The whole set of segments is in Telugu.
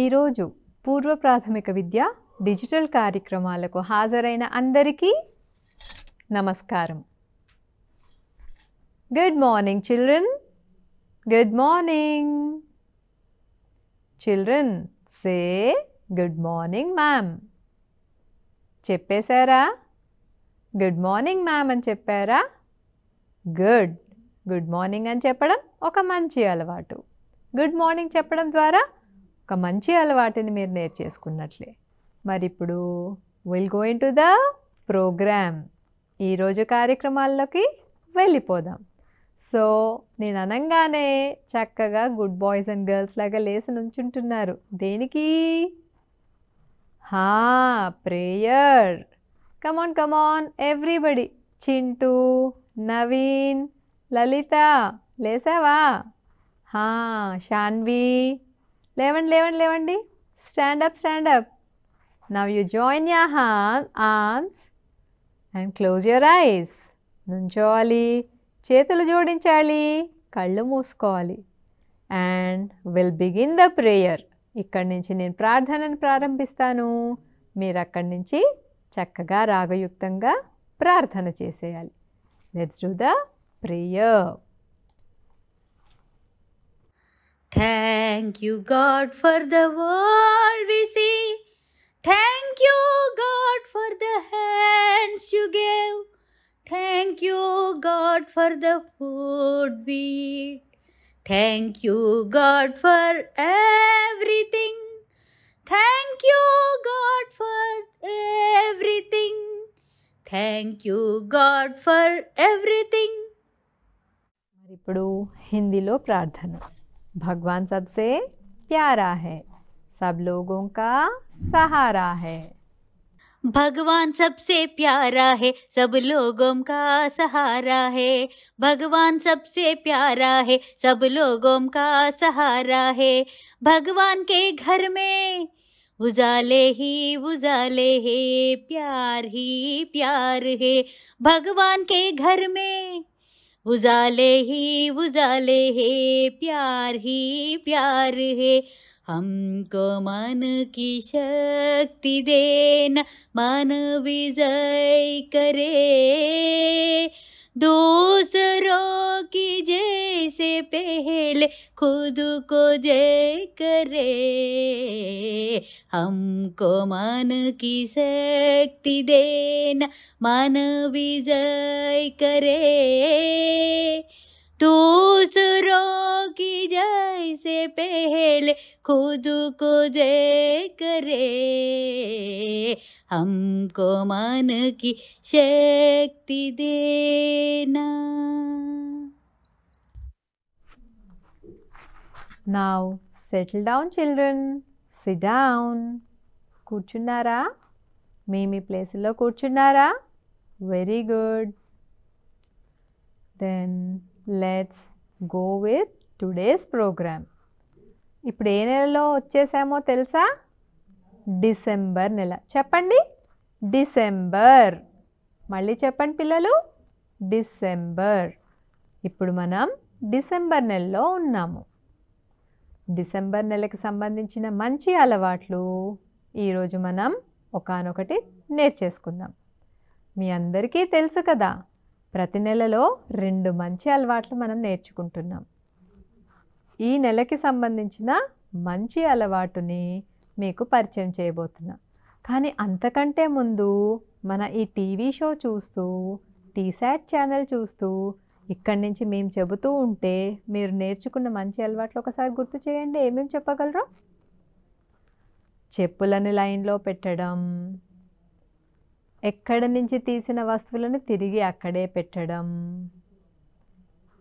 ఈరోజు పూర్వ ప్రాథమిక విద్య డిజిటల్ కార్యక్రమాలకు హాజరైన అందరికీ నమస్కారం. Good morning children. Good morning children. Say good morning ma'am. చెప్పేశారా? గుడ్ మార్నింగ్ మ్యామ్ అని చెప్పారా? గుడ్. గుడ్ మార్నింగ్ అని చెప్పడం ఒక మంచి అలవాటు. గుడ్ మార్నింగ్ చెప్పడం ద్వారా ఒక మంచి అలవాటుని మీరు నేర్చేసుకున్నట్లే. మరి ఇప్పుడు will go into the program. ఈరోజు కార్యక్రమాల్లోకి వెళ్ళిపోదాం. సో నేను అనగానే చక్కగా గుడ్ బాయ్స్ అండ్ గర్ల్స్ లాగా లేసి నుంచుంటున్నారు. దేనికి? Prayer. Come on come on everybody. Chintu, Naveen, Lalitha లేసావా? శాన్వి లేవండి లేవండి లేవండి. Stand up stand up. Now you join your arms and close your eyes. నుంచోవాలి, చేతులు జోడించాలి, కళ్ళు మూసుకోవాలి. And will begin the prayer. ఇక్కడి నుంచి నేను ప్రార్థనను ప్రారంభిస్తాను. మీరు అక్కడి నుంచి చక్కగా రాగయుక్తంగా ప్రార్థన చేసేయాలి. Let's do the prayer. Thank you, God, for the world we see. Thank you, God, for the hands you gave. Thank you, God, for the food we eat. Thank you, God, for everything. Thank you, God, for everything. Thank you, God, for everything. ఇప్పుడు హిందీలో ప్రార్థన. भगवान सबसे प्यारा है, सब लोगों का सहारा है. भगवान सबसे प्यारा है, सब लोगों का सहारा है. भगवान सबसे प्यारा है, सब लोगों का सहारा है. भगवान के घर में उजाले ही उजाले है, प्यार ही प्यार है. भगवान के घर में उजाले ही उजाले है, प्यार ही प्यार है. हमको मन की शक्ति देना, मन विजय करे. दूसरों की जैसे पहले खुद को जय करे. हमको मन की शक्ति देना, मन विजय करे. दूसरों की जैसे पहले खुद को जय करे. हमको मन की शक्ति देना. Now settle down children. Sit down. కూర్చున్నారా? మీ ప్లేస్లో కూర్చున్నారా? Very good. Then let's go with today's programme. ఇప్పుడు ఏ నెలలో వచ్చేసామో తెలుసా? డిసెంబర్ నెల. చెప్పండి, డిసెంబర్. మళ్ళీ చెప్పండి పిల్లలు, డిసెంబర్. ఇప్పుడు మనం డిసెంబర్ నెలలో ఉన్నాము. డిసెంబర్ నెలకి సంబంధించిన మంచి అలవాట్లు ఈరోజు మనం ఒకానొకటి నేర్చేసుకుందాం. మీ అందరికీ తెలుసు కదా, ప్రతి నెలలో 2 మంచి అలవాట్లు మనం నేర్చుకుంటున్నాం. ఈ నెలకి సంబంధించిన మంచి అలవాటుని మీకు పరిచయం చేయబోతున్నా. కానీ అంతకంటే ముందు మన ఈ టీవీ షో చూస్తూ, టీసాట్ ఛానల్ చూస్తూ, ఇక్కడి నుంచి మేము చెబుతూ ఉంటే మీరు నేర్చుకున్న మంచి అలవాట్లు ఒకసారి గుర్తు చేయండి. ఏమేమి చెప్పగలరు? చెప్పులను లైన్లో పెట్టడం, ఎక్కడి నుంచి తీసిన వస్తువులను తిరిగి అక్కడే పెట్టడం,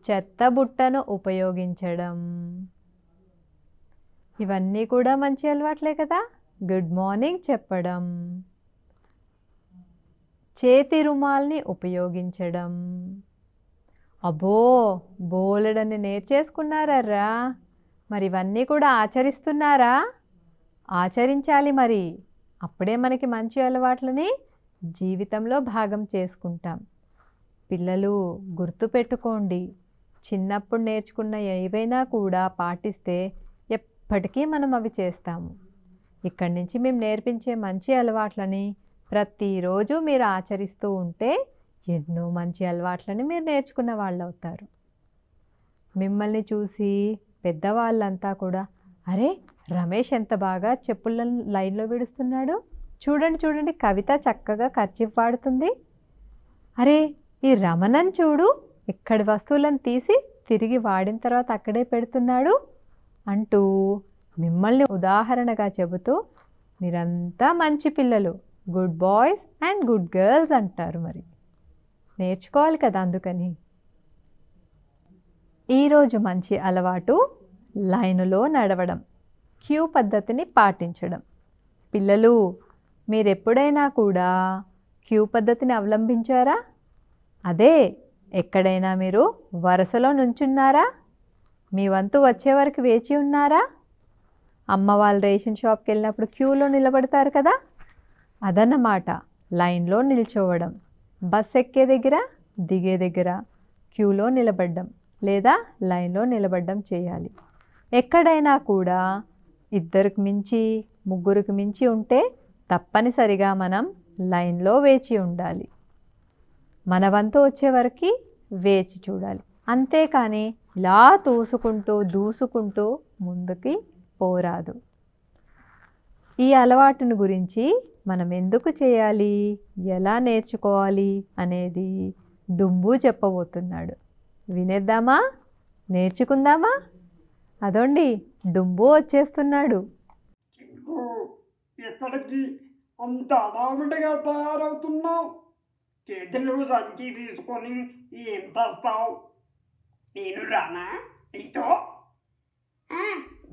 చెత్త బుట్టను ఉపయోగించడం. ఇవన్నీ కూడా మంచి అలవాట్లే కదా. గుడ్ మార్నింగ్ చెప్పడం, చేతి రుమాల్ని ఉపయోగించడం. అబ్బో, బోలెడని నేర్చేసుకున్నారా? మరి ఇవన్నీ కూడా ఆచరిస్తున్నారా? ఆచరించాలి మరి. అప్పుడే మనకి మంచి అలవాట్లని జీవితంలో భాగం చేసుకుంటాం. పిల్లలు గుర్తుపెట్టుకోండి, చిన్నప్పుడు నేర్చుకున్న ఏవైనా కూడా పాటిస్తే ఎప్పటికీ మనం అవి చేస్తాము. ఇక్కడి నుంచి మేము నేర్పించే మంచి అలవాట్లని ప్రతిరోజు మీరు ఆచరిస్తూ ఉంటే ఎన్నో మంచి అలవాట్లని మీరు నేర్చుకున్న వాళ్ళు అవుతారు. మిమ్మల్ని చూసి పెద్దవాళ్ళంతా కూడా, అరే రమేష్ ఎంత బాగా చెప్పులను లైన్లో విడుస్తున్నాడు, చూడండి చూడండి కవిత చక్కగా కర్చీఫ్ వాడుతుంది, అరే ఈ రమణన్ చూడు ఇక్కడి వస్తువులను తీసి తిరిగి వాడిన తర్వాత అక్కడే పెడుతున్నాడు అంటూ మిమ్మల్ని ఉదాహరణగా చెబుతూ మీరంతా మంచి పిల్లలు, good boys and good girls అంటారు. మరి నేర్చుకోవాలి కదా. అందుకని ఈరోజు మంచి అలవాటు లైనులో నడవడం, క్యూ పద్ధతిని పాటించడం. పిల్లలు, మీరు ఎప్పుడైనా కూడా క్యూ పద్ధతిని అవలంబించారా? అదే ఎక్కడైనా మీరు వరుసలో నుంచున్నారా? మీ వంతు వచ్చే వరకు వేచి ఉన్నారా? అమ్మ వాళ్ళు రేషన్ షాప్కి వెళ్ళినప్పుడు క్యూలో నిలబడతారు కదా, అదన్నమాట లైన్లో నిల్చోవడం. బస్ ఎక్కే దగ్గర దిగే దగ్గర క్యూలో నిలబడ్డం లేదా లైన్లో నిలబడ్డం చేయాలి. ఎక్కడైనా కూడా ఇద్దరికి మించి ముగ్గురికి మించి ఉంటే తప్పనిసరిగా మనం లైన్లో వేచి ఉండాలి. మన వంతు వచ్చే వరకు వేచి చూడాలి. అంతేకాని ఇలా తోసుకుంటూ దూసుకుంటూ ముందుకి పోరాదు. ఈ అలవాటును గురించి మనం ఎందుకు చేయాలి, ఎలా నేర్చుకోవాలి అనేది డుంబు చెప్పబోతున్నాడు. వినేద్దామా? నేర్చుకుందామా? అదోండి డుంబు వచ్చేస్తున్నాడు. ఎక్కడికి అంత అడావిడిగా తయారవుతున్నావు? చేతులు సంచి తీసుకొని ఏం తెస్తావు? నేను రానా నీతో?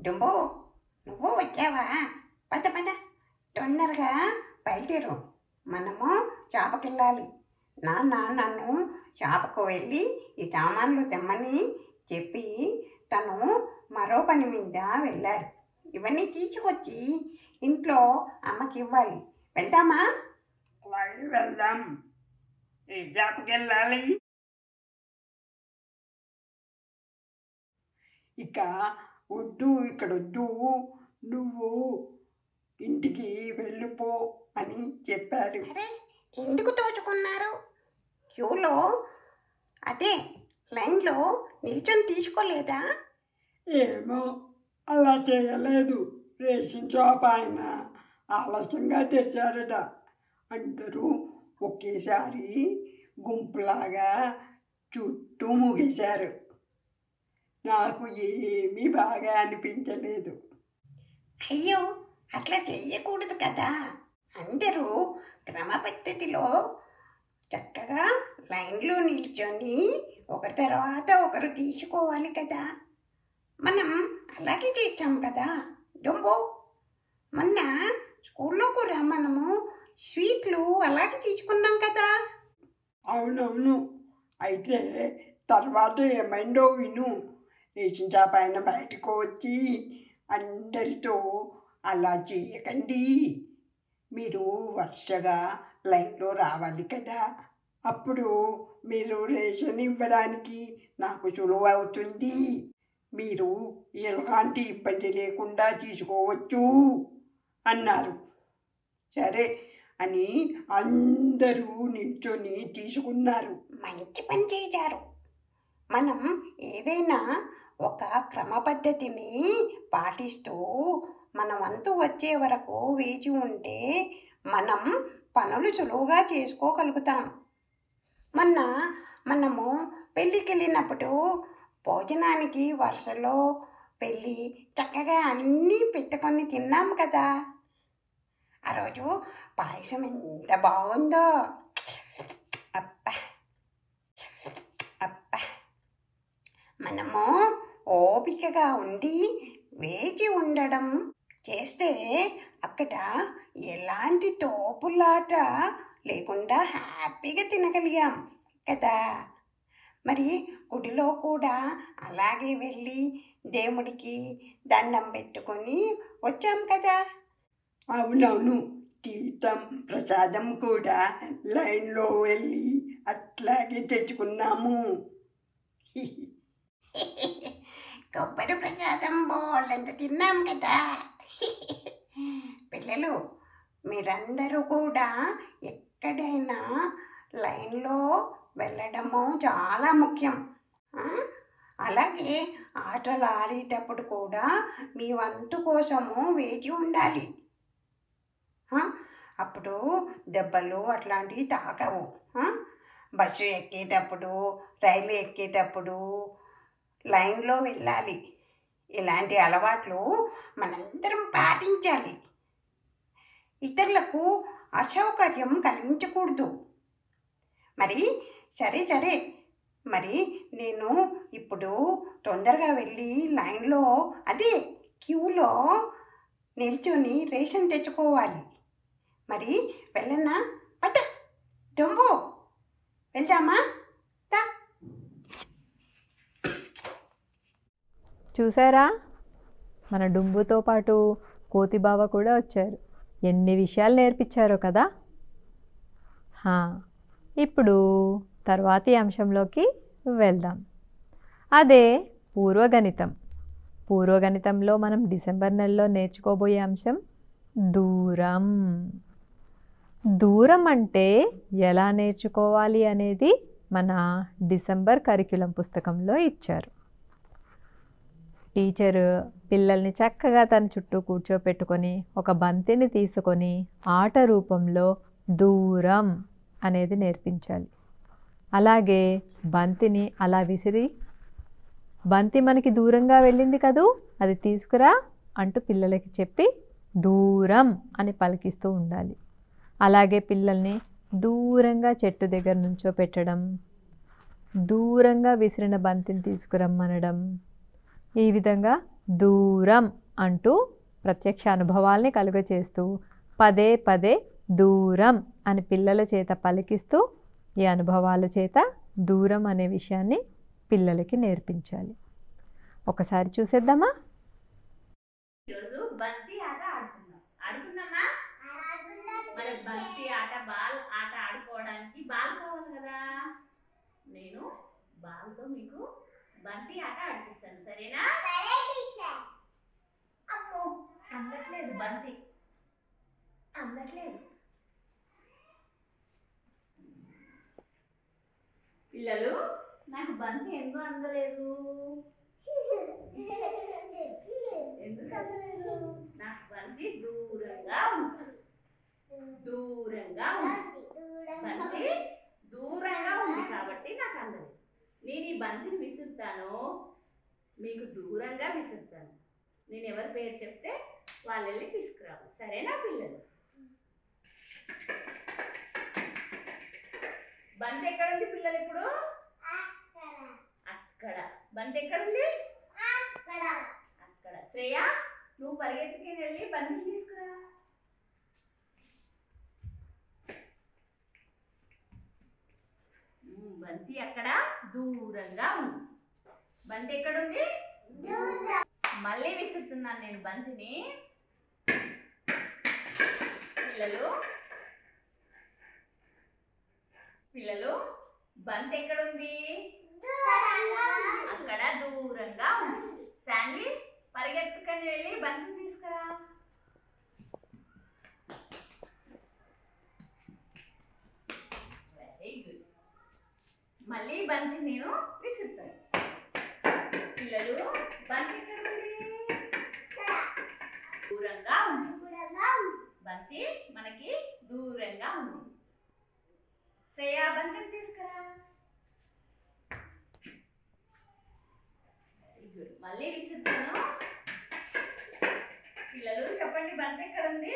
డుంబు, నువ్వు వచ్చావా? పద పద, తొందరగా బయలుదేరు, మనము షాపుకెళ్ళాలి. నాన్న నన్ను షాపుకు వెళ్ళి ఈ సామాన్లు తెమ్మని చెప్పి తను మరో పని మీద వెళ్ళాడు. ఇవన్నీ తీసుకొచ్చి ఇంట్లో అమ్మకి ఇవ్వాలి. వెళ్దామా? అలాగే వెళ్దాం. ఏ షాపుకి వెళ్ళాలి? ఇక వద్దు, ఇక్కడ వద్దు, నువ్వు ఇంటికి వెళ్ళిపో అని చెప్పాడు. అరే, ఎందుకు తోచుకున్నారు? క్యూలో అదే లైన్లో నిల్చొని తీసుకోలేదా? ఏమో, అలా చేయలేదు. రేషన్ షాప్ ఆయన ఆలస్యంగా తెరిచారట. అందరూ ఒకేసారి గుంపులాగా చుట్టూ ముగిశారు. నాకు ఏమీ బాగా అనిపించలేదు. అయ్యో, అట్లా చెయ్యకూడదు కదా. అందరూ క్రమ పద్ధతిలో చక్కగా లైన్లో నిల్చొని ఒకరి తర్వాత ఒకరు తీసుకోవాలి కదా. మనం అలాగే చేస్తాం కదా డుంబు. మొన్న స్కూల్లో కూడా మనము స్వీట్లు అలాగే తీసుకున్నాం కదా. అవునవును. అయితే తర్వాత ఏమైందో విను. రేషన్ షాప్ ఆయన బయటకు వచ్చి అందరితో అలా చేయకండి, మీరు వరుసగా లైన్లో రావాలి కదా, అప్పుడు మీరు రేషన్ ఇవ్వడానికి నాకు సులువు అవుతుంది, మీరు ఎలాంటి ఇబ్బంది లేకుండా తీసుకోవచ్చు అన్నారు. సరే అని అందరూ నిల్చొని తీసుకున్నారు. మంచి పని చేశారు. మనం ఏదైనా ఒక క్రమ పద్ధతిని పాటిస్తూ మన వంతు వచ్చే వరకు వేచి ఉంటే మనం పనులు సులువుగా చేసుకోగలుగుతాం. మొన్న మనము పెళ్ళికి వెళ్ళినప్పుడు భోజనానికి వరుసలో వెళ్ళి చక్కగా అన్నీ పెట్టుకొని తిన్నాం కదా. ఆ రోజు పాయసం ఎంత బాగుందో. అబ్బా అబ్బా, మనము ఓపికగా ఉండి వేచి ఉండడం చేస్తే అక్కడ ఎలాంటి తోపులాట లేకుండా హ్యాపీగా తినగలిగాం కదా. మరి గుడిలో కూడా అలాగే వెళ్ళి దేవుడికి దండం పెట్టుకొని వచ్చాం కదా. అవునవును, తీర్థం ప్రసాదం కూడా లైన్లో వెళ్ళి అట్లాగే తెచ్చుకున్నాము. కొబ్బరి ప్రసాదం బోళ్ళంత తిన్నాం కదా. పిల్లలు మీరందరూ కూడా ఎక్కడైనా లైన్లో వెళ్ళడము చాలా ముఖ్యం. అలాగే ఆటలు ఆడేటప్పుడు కూడా మీ వంతు కోసము వేచి ఉండాలి. అప్పుడు దెబ్బలు అట్లాంటివి తాకవు. బస్సు ఎక్కేటప్పుడు, రైలు ఎక్కేటప్పుడు లైన్లో వెళ్ళాలి. ఇలాంటి అలవాట్లు మనందరం పాటించాలి. ఇతరులకు అసౌకర్యం కలిగించకూడదు. మరి సరే మరి నేను ఇప్పుడు తొందరగా వెళ్ళి లైన్లో అదే క్యూలో నిల్చొని రేషన్ తెచ్చుకోవాలి. మరి వెళ్ళన్నా? పద డొంబు వెళ్దామా? చూసారా, మన డుంబుతో పాటు కోతి బావ కూడా వచ్చారు. ఎన్ని విషయాలు నేర్పించారో కదా. ఇప్పుడు తర్వాతి అంశంలోకి వెళ్దాం. అదే పూర్వగణితం. పూర్వగణితంలో మనం డిసెంబర్ నెలలో నేర్చుకోబోయే అంశం దూరం. దూరం అంటే ఎలా నేర్చుకోవాలి అనేది మన డిసెంబర్ కరిక్యులం పుస్తకంలో ఇచ్చారు. టీచరు పిల్లల్ని చక్కగా తన చుట్టూ కూర్చోపెట్టుకొని ఒక బంతిని తీసుకొని ఆట రూపంలో దూరం అనేది నేర్పించాలి. అలాగే బంతిని అలా విసిరి, బంతి మనకి దూరంగా వెళ్ళింది కదూ, అది తీసుకురా అంటూ పిల్లలకి చెప్పి దూరం అని పలికిస్తూ ఉండాలి. అలాగే పిల్లల్ని దూరంగా చెట్టు దగ్గర నుంచో పెట్టడం, దూరంగా విసిరిన బంతిని తీసుకురమ్మనడం, ఈ విధంగా దూరం అంటూ ప్రత్యక్ష అనుభవాల్ని కలుగచేస్తూ పదే పదే దూరం అని పిల్లల చేత పలికిస్తూ ఈ అనుభవాల చేత దూరం అనే విషయాన్ని పిల్లలకి నేర్పించాలి. ఒకసారి చూసేద్దామా? ఈరోజు బంతి ఆట ఆడుకుందామా? మరి బంతి ఆట, బాల్ ఆట ఆడుకోవడానికి బాల్ కావాలి కదా. నేను బాల్తో మీకు బంతి ఆట ఆడిపిస్తాను, సరేనా? అమ్మో, అందట్లేదు బంతి, అందట్లేదు. పిల్లలు, నాకు బంతి ఎందుకు అందలేదు? ఎందుకు అందలేదు? నాకు బంతి దూరంగా ఉంది. బంతి దూరంగా ఉంది కాబట్టి నాకు అందలేదు. నేను ఈ బంతిని విసురుతాను, మీకు దూరంగా విసురుతాను. నేను ఎవరి పేరు చెప్తే వాళ్ళు వెళ్ళి తీసుకురావాలి, సరేనా పిల్లలు? బంతి ఎక్కడుంది పిల్లలు? ఇప్పుడు అక్కడ. బంతి ఎక్కడుంది? అక్కడ. శ్రేయ, నువ్వు పరిగెత్తుకుని వెళ్ళి బంతిని తీసుకురా. బంతి అక్కడ దూరంగా ఉంది. బంతి ఎక్కడుంది? మళ్ళీ విసురుతున్నాను నేను బంతిని. పిల్లలు, బంతి ఎక్కడుంది? అక్కడ దూరంగా ఉంది. శాన్వి, పరిగెత్తుకొని వెళ్ళి బంతిని తీసుకురా. Very good. మళ్ళీ బంతి నేను విసురుతాను. పిల్లలు, బంతి ఎక్కడుంది? దూరంగా ఉంది. బంతి మనకి దూరంగా ఉంది. శ్రేయ, బంతిని తీసుకురా. Very good. మళ్ళీ విసురుతాను. పిల్లలు చెప్పండి, బంతి ఎక్కడ ఉంది?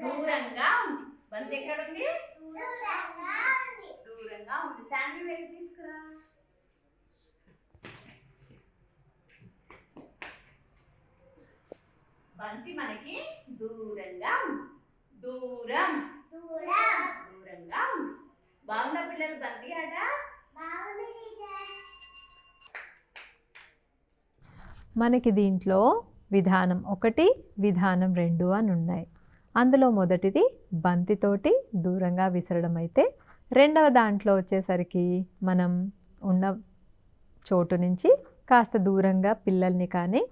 దూరంగా ఉంది. బంతి ఎక్కడ ఉంది? దూరంగా ఉంది. శాండీ వెళ్ళి తీసుకురా. బంతి మనకి దూరంగా ఉంది. దూరంగా ఉంది. బాగుందా పిల్లలు బంతి ఆట? మనకి దీంట్లో విధానం 1, విధానం 2 అని ఉన్నాయి. అందులో మొదటిది బంతితోటి దూరంగా విసరడం అయితే, రెండవ దాంట్లో వచ్చేసరికి మనం ఉన్న చోటు నుంచి కాస్త దూరంగా పిల్లల్ని కానీ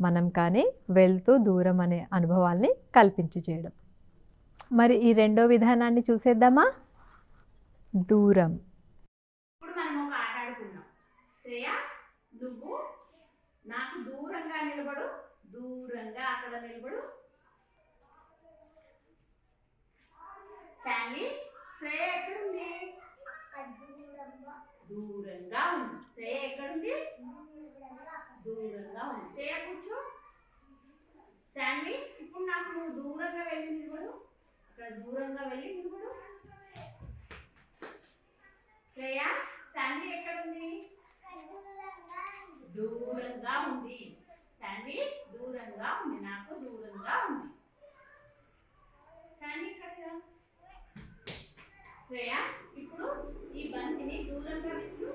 మనం కానీ వెళ్తూ దూరం అనే అనుభవాల్ని కల్పించి చేయడం. మరి ఈ రెండో విధానాన్ని చూసేద్దామా? దూరం. ఇప్పుడు మనం ఒక ఆట ఆడుకుందాం. శ్రేయ, నువ్వు నాకు దూరంగా నిలబడు, దూరంగా అక్కడ నిలబడు. శాన్వి, శ్రేయ ఎక్కడుంది? దూరంగా ఉంది. శ్రేయ ఎక్కడుంది? దూరంగా ఉంది. శ్రేయ కూర్చో. శాన్వి, ఇప్పుడు నాకు నువ్వు దూరంగా వెళ్ళి నిలబడు, అక్కడ దూరంగా వెళ్ళి నిలబడు. శ్రేయ, శాన్వి ఎక్కడుంది? దూరంగా ఉంది. శాన్వి దూరంగా ఉంది, నాకు దూరంగా ఉంది. శాన్వి ఇక్కడ. శ్రేయ, ఇప్పుడు ఈ బంతిని దూరంగా విసురు.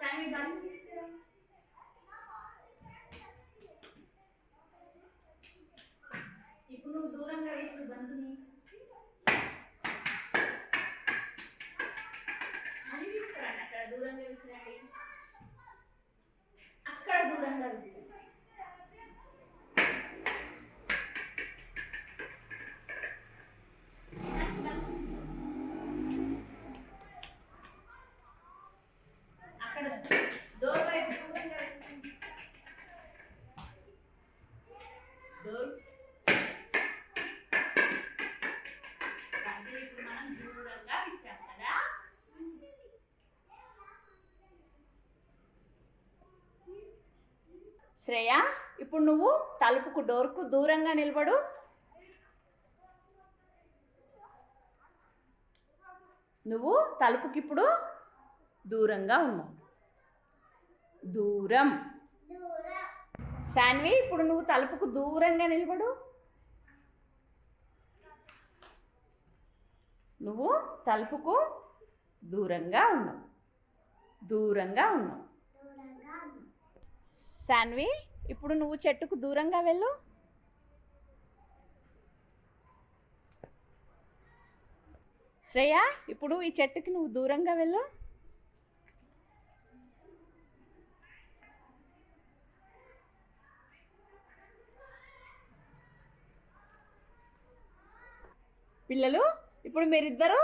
శాన్వి బంతి తీసుకురా. ఇప్పుడు నువ్వు దూరంగా విసురు బంతిని. మళ్ళీ తీసుకురండి, అక్కడ దూరంగా విసిరండి, అక్కడ దూరంగా విసిరండి. అక్కడ డోర్ వైపు దూరంగా విసిరండి. డోర్ ఇప్పుడు మనం దూరంగా విసిరాం కదా. శ్రేయ, ఇప్పుడు నువ్వు తలుపుకు డోర్కు దూరంగా నిలబడు. నువ్వు తలుపుకి ఇప్పుడు దూరంగా ఉన్నావు. దూరం. శాన్వి, ఇప్పుడు నువ్వు తలుపుకు దూరంగా నిలబడు. నువ్వు తలుపుకు దూరంగా ఉన్నావు. దూరంగా ఉన్నావు. శాన్వి, ఇప్పుడు నువ్వు చెట్టుకు దూరంగా వెళ్ళు. శ్రేయ, ఇప్పుడు ఈ చెట్టుకి నువ్వు దూరంగా వెళ్ళు. పిల్లలు, ఇప్పుడు మీరిద్దరూ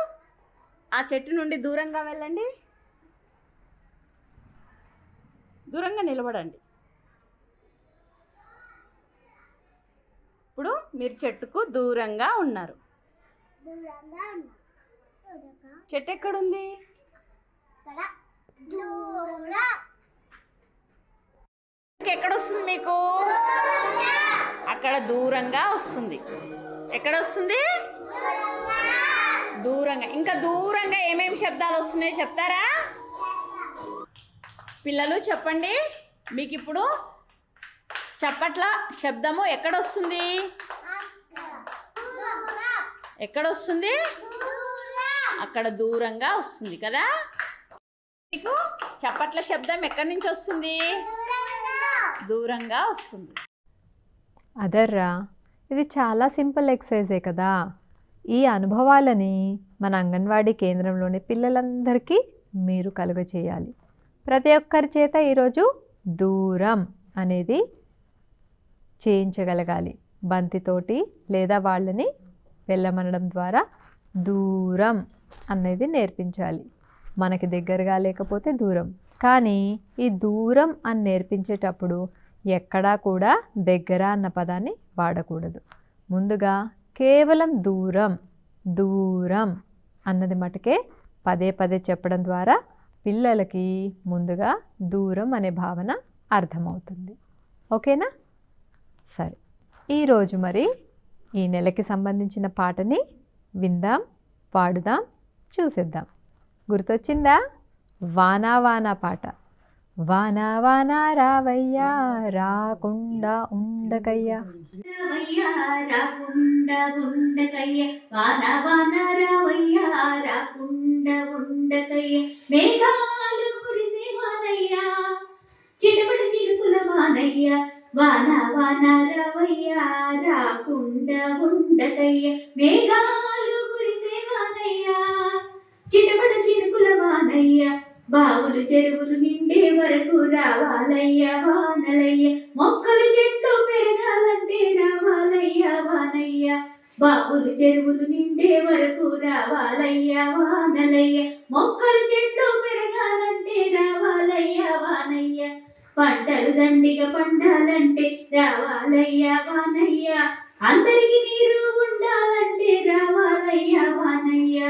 ఆ చెట్టు నుండి దూరంగా వెళ్ళండి. దూరంగా నిలబడండి. ఇప్పుడు మీరు చెట్టుకు దూరంగా ఉన్నారు. చెట్టు ఎక్కడుంది? ఎక్కడ వస్తుంది మీకు? అక్కడ దూరంగా వస్తుంది. ఎక్కడ వస్తుంది? దూరంగా. ఇంకా దూరంగా ఏమేమి శబ్దాలు వస్తున్నాయో చెప్తారా? పిల్లలు చెప్పండి. మీకు ఇప్పుడు చప్పట్ల శబ్దము ఎక్కడొస్తుంది? ఎక్కడొస్తుంది? అక్కడ దూరంగా వస్తుంది కదా. మీకు చప్పట్ల శబ్దం ఎక్కడి నుంచి వస్తుంది? దూరంగా వస్తుంది. అదర్రా, ఇది చాలా సింపుల్ ఎక్సర్సైజే కదా. ఈ అనుభవాలని మన అంగన్వాడీ కేంద్రంలోని పిల్లలందరికీ మీరు కలుగచేయాలి. ప్రతి ఒక్కరి చేత ఈరోజు దూరం అనేది చేయించగలగాలి. బంతితోటి లేదా వాళ్ళని వెళ్ళమనడం ద్వారా దూరం అనేది నేర్పించాలి. మనకి దగ్గరగా లేకపోతే దూరం. కానీ ఈ దూరం అని నేర్పించేటప్పుడు ఎక్కడా కూడా దగ్గర అన్న పదాన్ని వాడకూడదు. ముందుగా కేవలం దూరం దూరం అన్నది మటుకే పదే పదే చెప్పడం ద్వారా పిల్లలకి ముందుగా దూరం అనే భావన అర్థమవుతుంది. ఓకేనా? సరే, ఈరోజు మరి ఈ నెలకి సంబంధించిన పాటని విందాం, పాడుదాం, చూసేద్దాం. గుర్తొచ్చిందా? వానా వానా పాట. వానా వానా రావయ్యా రాకుండా ఉండకయ్యా. రావయ్యా రాకుండా ఉండకయ్య, వాన వాన రావయ్యా రాకుండా ఉండకయ్య. మేఘాలు కురిసే వానయ్యా, చిటపట చిరుకుల వానయ్య. వాన వాన రావయ్యా రాకుండా ఉండకయ్య. మేఘాలు కురిసే వానయ్యా, చిటపట చినుకుల వానయ్య బావులు చెరువులు నిండే వరకు రావాలయ్య వానలయ్య మొక్కలు చెట్లు పెరగాలంటే రావాలయ్య వానయ్య బావులు చెరువులు నిండే వరకు రావాలయ్య వానలయ్య మొక్కలు చెట్లు పెరగాలంటే రావాలయ్య వానయ్య పంటలు దండిగా పండాలంటే రావాలయ్య వానయ్య అందరికి నీరు ఉండాలంటే రావాలయ్య వానయ్య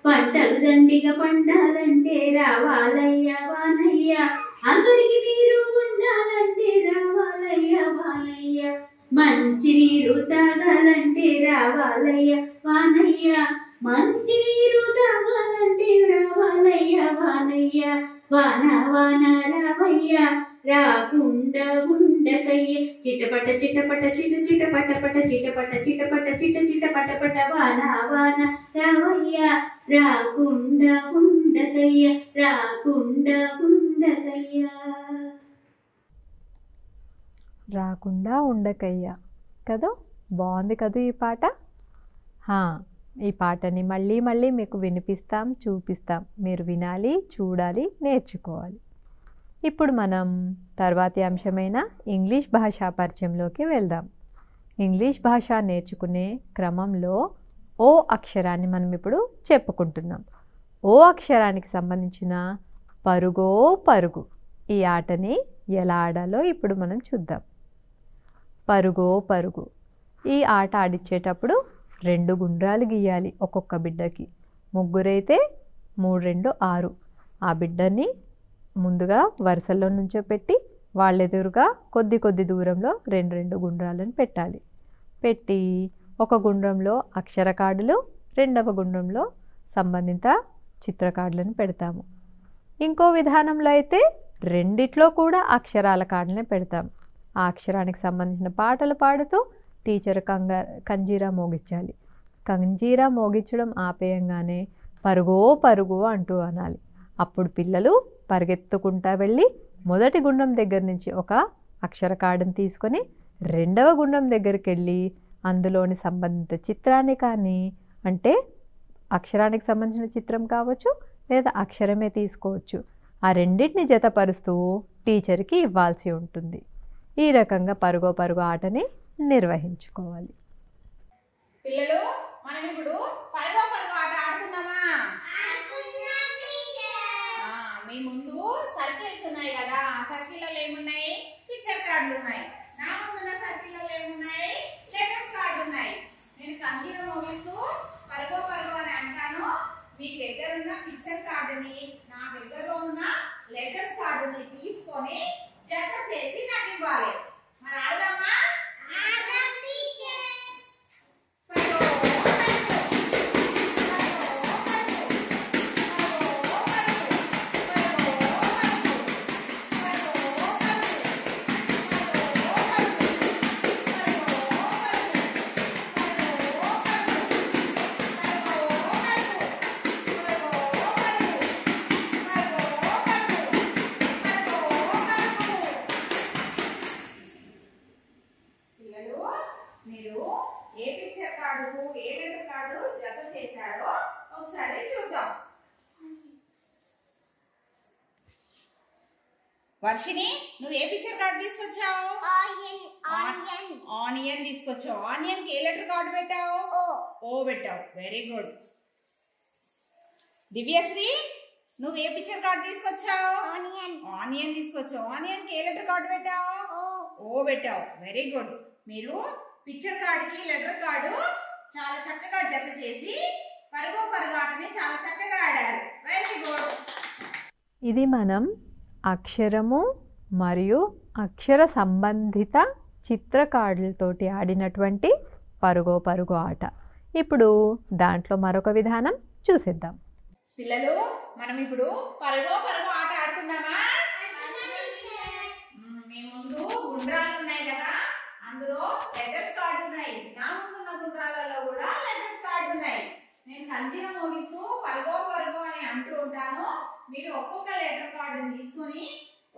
పంటలు దండిగా పండాలంటే రావాలయ్య వానయ్య అందరికి నీరు ఉండాలంటే రావాలయ్య వానయ్య మంచి నీరు తాగాలంటే రావాలయ్య వానయ్య మంచి నీరు తాగాలంటే రావాలయ్య వానయ్య వాన వాన రావయ్య రాకుండా ఉండకయ్య చిటపట చిటపట చిట చిటపట పట చిటపట చిటపట చిట చిటపట పట వాన వాన రావయ్య రాకుండా ఉండకయ్య రాకుండా ఉండకయ్య రాకుండా ఉండకయ్యా కదా. బాగుంది కదా ఈ పాట. ఈ పాటని మళ్ళీ మళ్ళీ మీకు వినిపిస్తాం, చూపిస్తాం. మీరు వినాలి, చూడాలి, నేర్చుకోవాలి. ఇప్పుడు మనం తర్వాతి అంశమైన ఇంగ్లీష్ భాషా పరిచయంలోకి వెళ్దాం. ఇంగ్లీష్ భాష నేర్చుకునే క్రమంలో ఓ అక్షరాన్ని మనం ఇప్పుడు చెప్పుకుంటున్నాం. ఓ అక్షరానికి సంబంధించిన పరుగో పరుగు ఈ ఆటని ఎలా ఆడాలో ఇప్పుడు మనం చూద్దాం. పరుగో పరుగు ఈ ఆట ఆడిచ్చేటప్పుడు 2 గుండ్రాలు గీయాలి ఒక్కొక్క బిడ్డకి. ముగ్గురైతే 3 2 6. ఆ బిడ్డని ముందుగా వరుసల్లో నుంచోపెట్టి వాళ్ళెదురుగా కొద్ది దూరంలో 2 గుండ్రాలను పెట్టాలి. పెట్టి ఒక గుండ్రంలో అక్షర కార్డులు, రెండవ గుండ్రంలో సంబంధిత చిత్ర కార్డులను పెడతాము. ఇంకో విధానంలో అయితే రెండిట్లో కూడా అక్షరాల కార్డులనే పెడతాం. ఆ అక్షరానికి సంబంధించిన పాటలు పాడుతూ టీచర్ కంజీరా మోగించాలి. కంజీరా మోగించడం ఆపేయంగానే పరుగో పరుగు అంటూ అనాలి. అప్పుడు పిల్లలు పరిగెత్తుకుంటా వెళ్ళి మొదటి గుండ్రం దగ్గర నుంచి ఒక అక్షర కార్డుని తీసుకొని రెండవ గుండ్రం దగ్గరికి వెళ్ళి అందులోని సంబంధిత చిత్రాన్ని కానీ, అంటే అక్షరానికి సంబంధించిన చిత్రం కావచ్చు లేదా అక్షరమే తీసుకోవచ్చు, ఆ రెండింటిని జతపరుస్తూ టీచర్కి ఇవ్వాల్సి ఉంటుంది. ఈ రకంగా పరుగో పరుగు ఆటని నిర్వహించుకోవాలి. పిల్లలు మనం ఇప్పుడు పరుగో పరుగు ఆట ఆడుకుందామా? మీ ముందు సర్కిల్స్ ఉన్నాయి కదా, సర్కిల్లో ఏమున్నాయి? పిక్చర్ కార్డులు ఉన్నాయి. నా ముందున్న సర్కిల్లో ఏమున్నాయి? లెటర్స్ కార్డు ఉన్నాయి. నేను కందిలో మోగిస్తూ పరుగో పరుగు అని అంటాను. మీ దగ్గర ఉన్న పిక్చర్ కార్డుని నా దగ్గరలో ఉన్న లెటర్స్ కార్డుని తీసుకొని జత చేసి నాకు ఇవ్వాలి. మరి ఆడదామా? మీరు ఏ పిక్చర్ కార్డు ఏ లెటర్ కార్డు జత చేశారో ఒకసారి చూద్దాం. వర్షిని, నువ్వు ఏ పిక్చర్ కార్డు తీసుకొచ్చావు? ఆనియన్ తీసుకొచ్చావు. ఆనియన్ కి ఏ లెటర్ కార్డు పెట్టావు? ఓ పెట్టావు. Very good. దివ్యశ్రీ, నువ్వు ఏ పిక్చర్ కార్డు తీసుకొచ్చావు? ఆనియన్ తీసుకొచ్చావు. ఆనియన్ కి ఏ లెటర్ కార్డు పెట్టావు? ఓ పెట్టావు. Very good. మీరు పిక్చర్ కార్డుకి లెటర్ కార్డు చాలా చక్కగా జత చేసి పరుగో పరుగు ఆటని చాలా చక్కగా ఆడారు. Very good. ఇది మనం అక్షరము మరియు అక్షర సంబంధిత చిత్ర కార్డులతోటి ఆడినటువంటి పరుగో పరుగు ఆట. ఇప్పుడు దాంట్లో మరొక విధానం చూసేద్దాం. పిల్లలు మనం ఇప్పుడు పరుగో పరుగు ఆట ఆడుకుందామా? మీ ముందు గుండ్రాలు ఉన్నాయి కదా, అందులో లెటర్స్ కార్డు ఉన్నాయి. నా ముందున్న గుండ్రాలలో కూడా లెటర్స్ కార్డు ఉన్నాయి. నేను కంజీరం మోగిస్తూ పరుగో పరుగు అని అంటూ ఉంటాను. మీరు ఒక్కొక్క లెటర్ కార్డుని తీసుకొని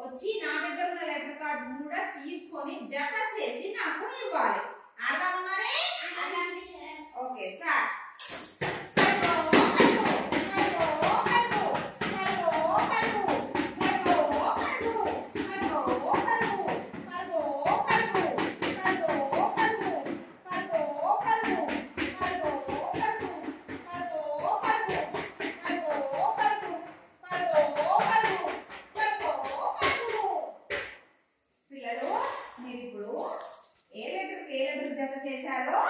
వచ్చి నా దగ్గర ఉన్న లెటర్ కార్డు కూడా తీసుకొని జత చేసి నాకు ఇవ్వాలి. ఆడదామా మరి? Okay, start. చేశారో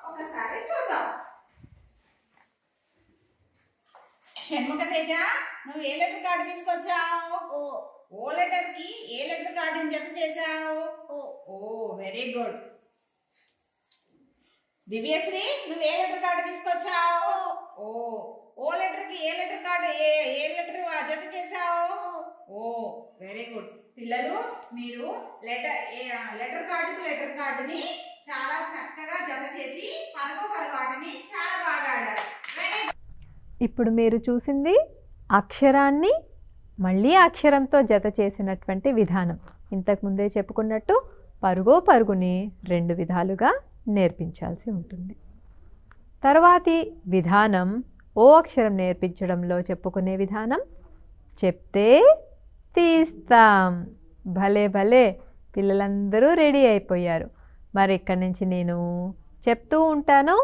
ఒకసారి చూద్దాం. షణ్ముఖ తేజ, నువ్వు ఏ లెటర్ కార్డు తీసుకొచ్చావు? ఓ లెటర్ కి ఏ లెటర్ కార్డుని జత చేశావు? ఓ వెరీ గుడ్. దివ్యశ్రీ, నువ్వు ఏ లెటర్ కార్డు తీసుకొచ్చావు? ఓ లెటర్ కి ఏ లెటర్ కార్డు ఏ లెటర్ జత చేశావు? ఓ వెరీ గుడ్. పిల్లలు, మీరు లెటర్ కార్డుని చాలా చక్కగా జత చేసి పరుగు ఆటని చాలా బాగా ఆడారు. ఇప్పుడు మీరు చూసింది అక్షరాన్ని మళ్ళీ అక్షరంతో జత చేసినటువంటి విధానం. ఇంతకుముందే చెప్పుకున్నట్టు పరుగుని 2 విధాలుగా నేర్పించాల్సి ఉంటుంది. తర్వాతి విధానం ఓ అక్షరం నేర్పించడంలో చెప్పుకునే విధానం చెప్తే తీస్తాం. భలే భలే, పిల్లలందరూ రెడీ అయిపోయారు. మరి ఇక్కడి నుంచి నేను చెప్తూ ఉంటాను,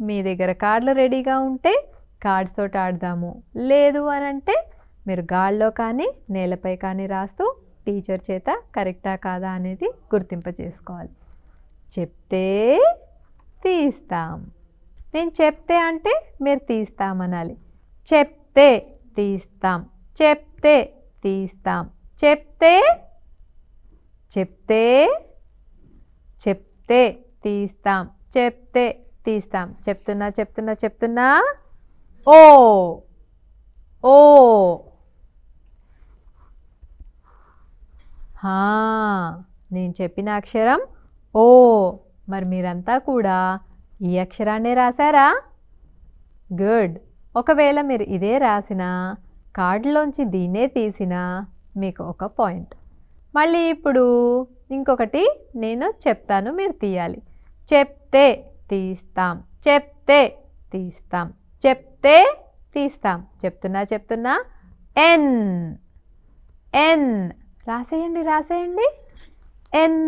మీ దగ్గర కార్డులు రెడీగా ఉంటే కార్డ్స్ తోటి ఆడదాము, లేదు అని అంటే మీరు గాల్లో కానీ నేలపై కానీ రాస్తూ టీచర్ చేత కరెక్టా కాదా అనేది గుర్తింప చేసుకోవాలి. చెప్తే తీస్తాం. నేను చెప్తే అంటే మీరు తీస్తామనాలి. చెప్తే తీస్తాం, చెప్తే తీస్తాం, చెప్తే చెప్తే చెప్తే తీస్తాం, చెప్తే తీస్తాం. చెప్తున్నా చెప్తున్నా చెప్తున్నా ఓ ఓ నేను చెప్పిన అక్షరం ఓ. మరి మీరంతా కూడా ఈ అక్షరాన్నే రాశారా? గుడ్. ఒకవేళ మీరు ఇదే రాసినా కార్డులోంచి దీన్నే తీసినా మీకు ఒక పాయింట్. మళ్ళీ ఇప్పుడు ఇంకొకటి నేను చెప్తాను, మీరు తీయాలి. చెప్తే తీస్తాం, చెప్తే తీస్తాం, చెప్తే తీస్తాం. చెప్తున్నా చెప్తున్నా ఎన్ ఎన్. రాసేయండి రాసేయండి. ఎన్.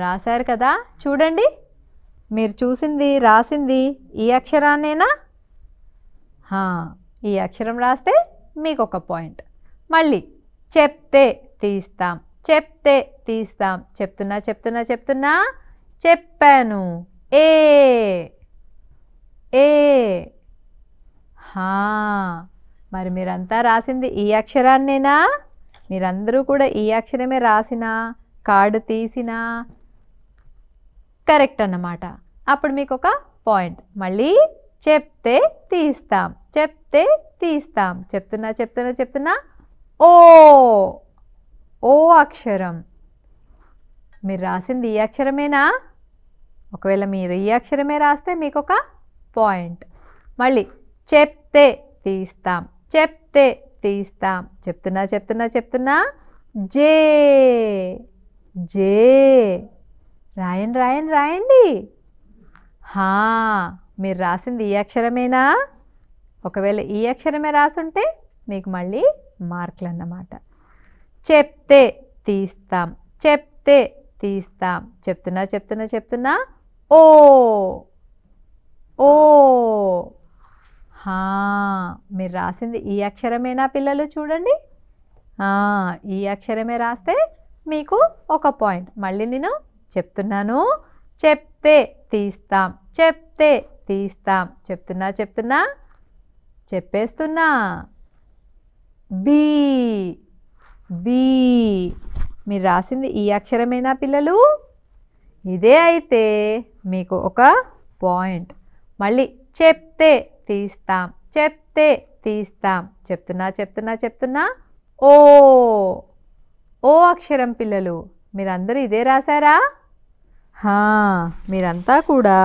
రాశారు కదా, చూడండి. మీరు చూసింది రాసింది ఈ అక్షరాన్నేనా? ఈ అక్షరం రాస్తే మీకు ఒక పాయింట్. మళ్ళీ చెప్తే తీస్తాం, చెప్తే తీస్తాం. చెప్తున్నా చెప్తున్నా చెప్తున్నా చెప్పాను. ఏ ఏ. మరి మీరంతా రాసింది ఈ అక్షరాన్నేనా? మీరందరూ కూడా ఈ అక్షరమే రాసినా కార్డు తీసినా కరెక్ట్ అన్నమాట. అప్పుడు మీకు ఒక పాయింట్. మళ్ళీ చెప్తే తీస్తాం, చెప్తే తీస్తాం. చెప్తున్నా చెప్తున్నా చెప్తున్నా ఓ ఓ అక్షరం. మీరు రాసింది ఈ అక్షరమేనా? ఒకవేళ మీరు ఈ అక్షరమే రాస్తే మీకు ఒక పాయింట్. మళ్ళీ చెప్తే తీస్తాం, చెప్తే తీస్తాం. చెప్తున్నా చెప్తున్నా చెప్తున్నా జే జే. రాయండి రాయండి రాయండి. మీరు రాసింది ఈ అక్షరమేనా? ఒకవేళ ఈ అక్షరమే రాసుంటే మీకు మళ్ళీ మార్కులు అన్నమాట. చెప్తే తీస్తాం, చెప్తే తీస్తాం. చెప్తున్నా చెప్తున్నా చెప్తున్నా ఓ ఓ. మీరు రాసింది ఈ అక్షరమేనా పిల్లలు? చూడండి, ఈ అక్షరమే రాస్తే మీకు ఒక పాయింట్. మళ్ళీ నేను చెప్తున్నాను, చెప్తే తీస్తాం, చెప్తే తీస్తాం. చెప్తున్నా చెప్తున్నా చెప్పేస్తున్నా బీ బీ. మీరు రాసింది ఈ అక్షరమేనా పిల్లలు? ఇదే అయితే మీకు ఒక పాయింట్. మళ్ళీ చెప్తే తీస్తాం, చెప్తే తీస్తాం. చెప్తున్నా చెప్తున్నా చెప్తున్నా ఓ ఓ అక్షరం పిల్లలు. మీరందరూ ఇదే రాశారా? మీరంతా కూడా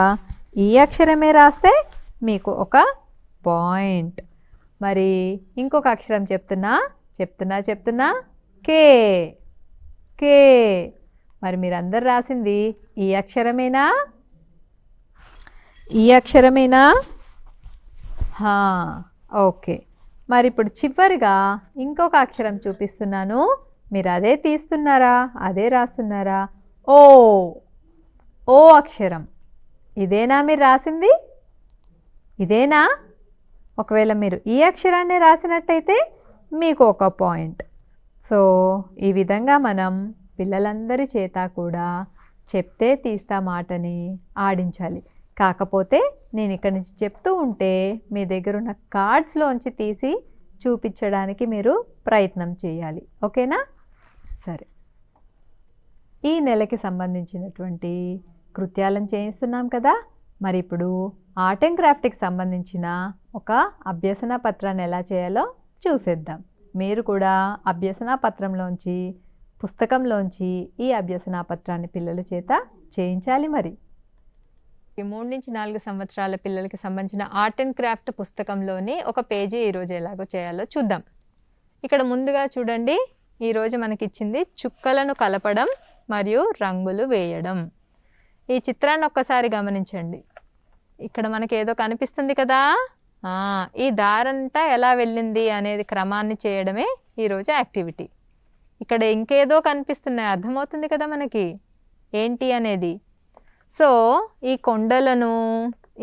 ఈ అక్షరమే రాస్తే మీకు ఒక పాయింట్. మరి ఇంకొక అక్షరం చెప్తున్నా చెప్తున్నా చెప్తున్నా కే కే. మరి మీరందరు రాసింది ఈ అక్షరమేనా? ఈ అక్షరమేనా? ఓకే. మరి ఇప్పుడు చివరిగా ఇంకొక అక్షరం చూపిస్తున్నాను. మీరు అదే తీస్తున్నారా, అదే రాస్తున్నారా? ఓ ఓ అక్షరం. ఇదేనా మీరు రాసింది? ఇదేనా? ఒకవేళ మీరు ఈ అక్షరాన్ని రాసినట్టయితే మీకు ఒక పాయింట్. సో ఈ విధంగా మనం పిల్లలందరి చేత కూడా చెప్తే తీస్తా మాటని ఆడించాలి. కాకపోతే నేను ఇక్కడి నుంచి చెప్తూ ఉంటే మీ దగ్గర ఉన్న కార్డ్స్లోంచి తీసి చూపించడానికి మీరు ప్రయత్నం చేయాలి. ఓకేనా? సరే, ఈ నెలకి సంబంధించినటువంటి కృత్యాలను చేయిస్తున్నాం కదా. మరి ఇప్పుడు ఆర్ట్ అండ్ క్రాఫ్ట్కి సంబంధించిన ఒక అభ్యసన పత్రాన్ని ఎలా చేయాలో చూసేద్దాం. మీరు కూడా అభ్యసన పత్రంలోంచి, పుస్తకంలోంచి ఈ అభ్యసన పత్రాన్ని పిల్లల చేత చేయించాలి. మరి 3 నుంచి 4 సంవత్సరాల పిల్లలకి సంబంధించిన ఆర్ట్ అండ్ క్రాఫ్ట్ పుస్తకంలోని ఒక పేజీ ఈరోజు ఎలాగో చేయాలో చూద్దాం. ఇక్కడ ముందుగా చూడండి, ఈరోజు మనకిచ్చింది చుక్కలను కలపడం మరియు రంగులు వేయడం. ఈ చిత్రాన్ని ఒక్కసారి గమనించండి. ఇక్కడ మనకి ఏదో కనిపిస్తుంది కదా, ఈ దారంతా ఎలా వెళ్ళింది అనేది క్రమాన్ని చేయడమే ఈరోజు యాక్టివిటీ. ఇక్కడ ఇంకేదో కనిపిస్తున్నాయి, అర్థమవుతుంది కదా మనకి ఏంటి అనేది. సో ఈ కొండలను,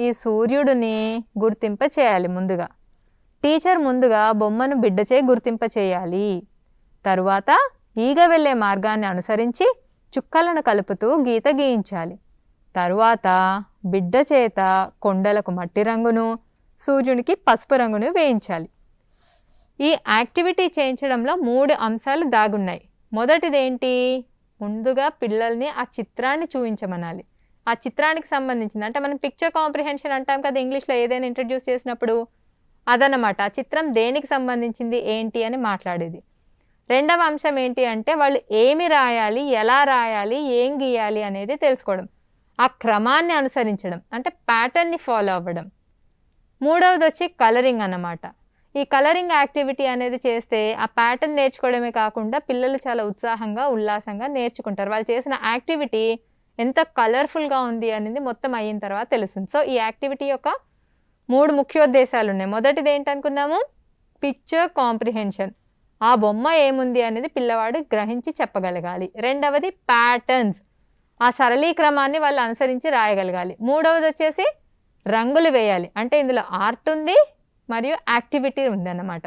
ఈ సూర్యుడిని గుర్తింప చేయాలి. ముందుగా టీచర్ ముందుగా బొమ్మను బిడ్డచే గుర్తింప చేయాలి. తరువాత ఈగ వెళ్ళే మార్గాన్ని అనుసరించి చుక్కలను కలుపుతూ గీత గీయించాలి. తరువాత బిడ్డ చేత కొండలకు మట్టి రంగును, సూర్యునికి పసుపు రంగును వేయించాలి. ఈ యాక్టివిటీ చేయించడంలో 3 అంశాలు దాగున్నాయి. మొదటిదేంటి? ముందుగా పిల్లల్ని ఆ చిత్రాన్ని చూపించమనాలి. ఆ చిత్రానికి సంబంధించింది అంటే మనం పిక్చర్ కాంప్రిహెన్షన్ అంటాం కదా ఇంగ్లీష్లో, ఏదైనా ఇంట్రడ్యూస్ చేసినప్పుడు అదనమాట. ఆ చిత్రం దేనికి సంబంధించింది ఏంటి అని మాట్లాడేది. రెండవ అంశం ఏంటి అంటే వాళ్ళు ఏమి రాయాలి, ఎలా రాయాలి, ఏం గీయాలి అనేది తెలుసుకోవడం, ఆ క్రమాన్ని అనుసరించడం అంటే ప్యాటర్న్ని ఫాలో అవ్వడం. మూడవది వచ్చి కలరింగ్ అన్నమాట. ఈ కలరింగ్ యాక్టివిటీ అనేది చేస్తే ఆ ప్యాటర్న్ నేర్చుకోవడమే కాకుండా పిల్లలు చాలా ఉత్సాహంగా, ఉల్లాసంగా నేర్చుకుంటారు. వాళ్ళు చేసిన యాక్టివిటీ ఎంత కలర్ఫుల్గా ఉంది అనేది మొత్తం అయిన తర్వాత తెలుస్తుంది. సో ఈ యాక్టివిటీ యొక్క 3 ముఖ్యోద్దేశాలు ఉన్నాయి. మొదటిది ఏంటనుకున్నాము? పిక్చర్ కాంప్రిహెన్షన్, ఆ బొమ్మ ఏముంది అనేది పిల్లవాడు గ్రహించి చెప్పగలగాలి. రెండవది ప్యాటర్న్స్, ఆ సరళీక్రమాన్ని వాళ్ళు అనుసరించి రాయగలగాలి. మూడవది వచ్చేసి రంగులు వేయాలి, అంటే ఇందులో ఆర్ట్ ఉంది మరియు యాక్టివిటీ ఉంది అన్నమాట.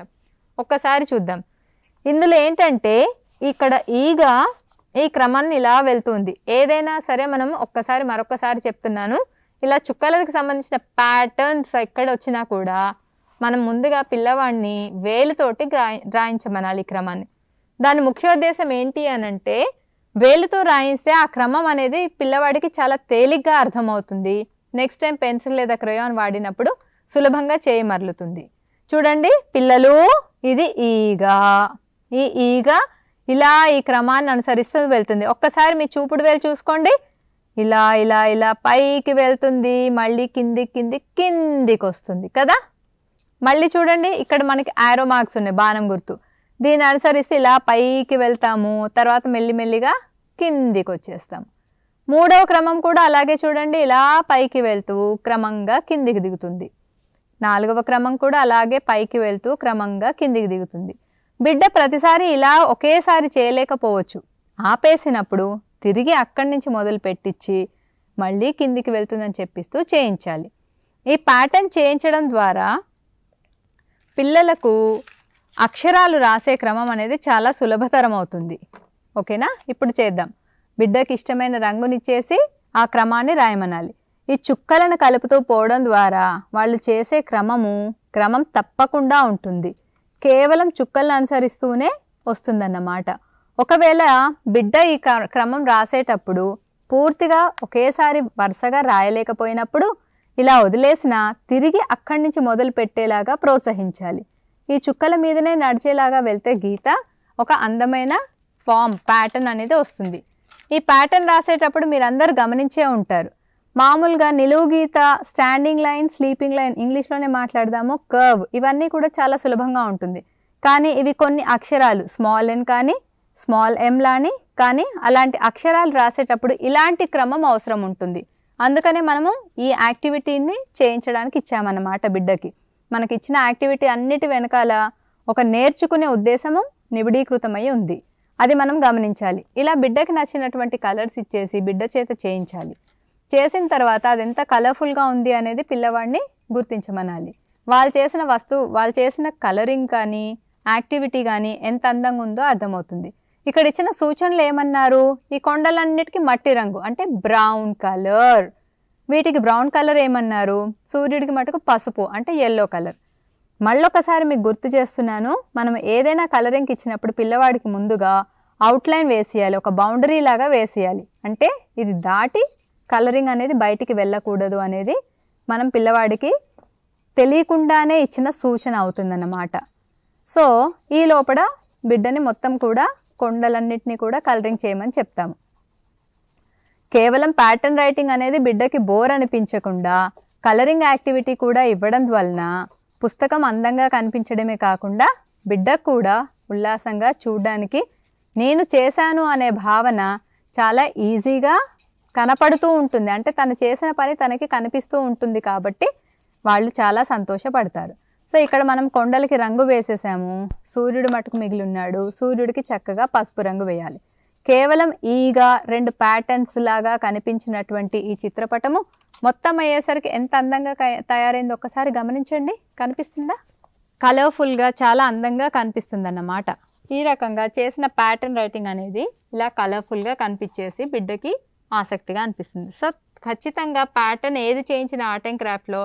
ఒక్కసారి చూద్దాం. ఇందులో ఏంటంటే ఇక్కడ ఈగ ఈ క్రమాన్ని ఇలా వెళ్తుంది. ఏదైనా సరే మనం మరొకసారి చెప్తున్నాను, ఇలా చుక్కలకు సంబంధించిన ప్యాటర్న్స్ ఎక్కడ వచ్చినా కూడా మనం ముందుగా పిల్లవాడిని వేలుతోటి రాయించమనాలి ఈ క్రమాన్ని. దాని ముఖ్యోద్దేశం ఏంటి అనంటే వేలుతో రాయిస్తే ఆ క్రమం అనేది పిల్లవాడికి చాలా తేలిగ్గా అర్థమవుతుంది. నెక్స్ట్ టైం పెన్సిల్ లేదా క్రయాన్ వాడినప్పుడు సులభంగా చేయమర్లుతుంది. చూడండి పిల్లలు, ఇది ఈగ. ఈ ఈగ ఇలా ఈ క్రమాన్ని అనుసరిస్తూ వెళ్తుంది. ఒక్కసారి మీ చూపుడు వేలు చూసుకోండి, ఇలా ఇలా ఇలా పైకి వెళ్తుంది, మళ్ళీ కిందికి వస్తుంది కదా. మళ్ళీ చూడండి, ఇక్కడ మనకి ఆరో మార్క్స్ ఉన్నాయి, బాణం గుర్తు. దీన్ని అనుసరిస్తే ఇలా పైకి వెళ్తాము, తర్వాత మెల్లిమెల్లిగా కిందికి వచ్చేస్తాము. మూడవ క్రమం కూడా అలాగే చూడండి, ఇలా పైకి వెళ్తూ క్రమంగా కిందికి దిగుతుంది. నాలుగవ క్రమం కూడా అలాగే పైకి వెళ్తూ క్రమంగా కిందికి దిగుతుంది. బిడ్డ ప్రతిసారి ఇలా ఒకేసారి చేయలేకపోవచ్చు. ఆపేసినప్పుడు తిరిగి అక్కడి నుంచి మొదలు పెట్టించి మళ్ళీ కిందికి వెళ్తుందని చెప్పిస్తూ చేయించాలి. ఈ ప్యాటర్న్ చేయించడం ద్వారా పిల్లలకు అక్షరాలు రాసే క్రమం అనేది చాలా సులభతరం అవుతుంది. ఓకేనా? ఇప్పుడు చేద్దాం. బిడ్డకి ఇష్టమైన రంగునిచ్చేసి ఆ క్రమాన్ని రాయమనాలి. ఈ చుక్కలను కలుపుతూ పోవడం ద్వారా వాళ్ళు చేసే క్రమం తప్పకుండా ఉంటుంది. కేవలం చుక్కలను అనుసరిస్తూనే వస్తుందన్నమాట. ఒకవేళ బిడ్డ ఈ క్రమం రాసేటప్పుడు పూర్తిగా ఒకేసారి వరుసగా రాయలేకపోయినప్పుడు ఇలా వదిలేసినా తిరిగి అక్కడి నుంచి మొదలు పెట్టేలాగా ప్రోత్సహించాలి. ఈ చుక్కల మీదనే నడిచేలాగా వెళ్తే గీత ఒక అందమైన ప్యాటర్న్ అనేది వస్తుంది. ఈ ప్యాటర్న్ రాసేటప్పుడు మీరందరూ గమనించే ఉంటారు. మామూలుగా నిలువు గీత, స్టాండింగ్ లైన్, స్లీపింగ్ లైన్, ఇంగ్లీష్లోనే మాట్లాడదాము, కర్వ్, ఇవన్నీ కూడా చాలా సులభంగా ఉంటుంది. కానీ ఇవి కొన్ని అక్షరాలు స్మాల్ ఎన్ కానీ స్మాల్ ఎం కానీ అలాంటి అక్షరాలు రాసేటప్పుడు ఇలాంటి క్రమం అవసరం ఉంటుంది. అందుకనే మనము ఈ యాక్టివిటీని చేయించడానికి ఇచ్చామన్నమాట బిడ్డకి. మనకి ఇచ్చిన యాక్టివిటీ అన్నిటి వెనకాల ఒక నేర్చుకునే ఉద్దేశము నిబిడీకృతమై ఉంది. అది మనం గమనించాలి. ఇలా బిడ్డకి నచ్చినటువంటి కలర్స్ ఇచ్చేసి బిడ్డ చేత చేయించాలి. చేసిన తర్వాత అది ఎంత కలర్ఫుల్గా ఉంది అనేది పిల్లవాడిని గుర్తించమనాలి. వాళ్ళు చేసిన కలరింగ్ కానీ యాక్టివిటీ కానీ ఎంత అందంగా ఉందో అర్థమవుతుంది. ఇక్కడ ఇచ్చిన సూచనలు ఏమన్నారు? ఈ కొండలన్నిటికీ మట్టి రంగు అంటే బ్రౌన్ కలర్. వీటికి బ్రౌన్ కలర్ ఏమన్నారు? సూర్యుడికి మటుకు పసుపు అంటే ఎల్లో కలర్. మళ్ళొకసారి మీకు గుర్తు చేస్తున్నాను, మనం ఏదైనా కలరింగ్కి ఇచ్చినప్పుడు పిల్లవాడికి ముందుగా అవుట్లైన్ వేసేయాలి, ఒక బౌండరీ లాగా వేసేయాలి. అంటే ఇది దాటి కలరింగ్ అనేది బయటికి వెళ్ళకూడదు అనేది మనం పిల్లవాడికి తెలియకుండానే ఇచ్చిన సూచన అవుతుందన్నమాట. సో ఈ లోపల బిడ్డని మొత్తం కూడా కొండలన్నిటినీ కూడా కలరింగ్ చేయమని చెప్తాము. కేవలం ప్యాటర్న్ రైటింగ్ అనేది బిడ్డకి బోర్ అనిపించకుండా కలరింగ్ యాక్టివిటీ కూడా ఇవ్వడం వలన పుస్తకం అందంగా కనిపించడమే కాకుండా బిడ్డకు కూడా ఉల్లాసంగా చూడడానికి నేను చేశాను అనే భావన చాలా ఈజీగా కనపడుతూ ఉంటుంది. అంటే తను చేసిన పని తనకి కనిపిస్తూ ఉంటుంది కాబట్టి వాళ్ళు చాలా సంతోషపడతారు. సో ఇక్కడ మనం కొండలకి రంగు వేసేసాము, సూర్యుడు మటుకు మిగిలి ఉన్నాడు, సూర్యుడికి చక్కగా పసుపు రంగు వేయాలి. కేవలం ఈగా 2 ప్యాటర్న్స్ లాగా కనిపించినటువంటి ఈ చిత్రపటము మొత్తం అయ్యేసరికి ఎంత అందంగా తయారైందో ఒక్కసారి గమనించండి. కనిపిస్తుందా? కలర్ఫుల్గా చాలా అందంగా కనిపిస్తుంది అన్నమాట. ఈ రకంగా చేసిన ప్యాటర్న్ రైటింగ్ అనేది ఇలా కలర్ఫుల్గా కనిపించేసి బిడ్డకి ఆసక్తిగా అనిపిస్తుంది. సో ఖచ్చితంగా ప్యాటర్న్ ఏది చేయించిన ఆర్ట్ అండ్ క్రాఫ్ట్లో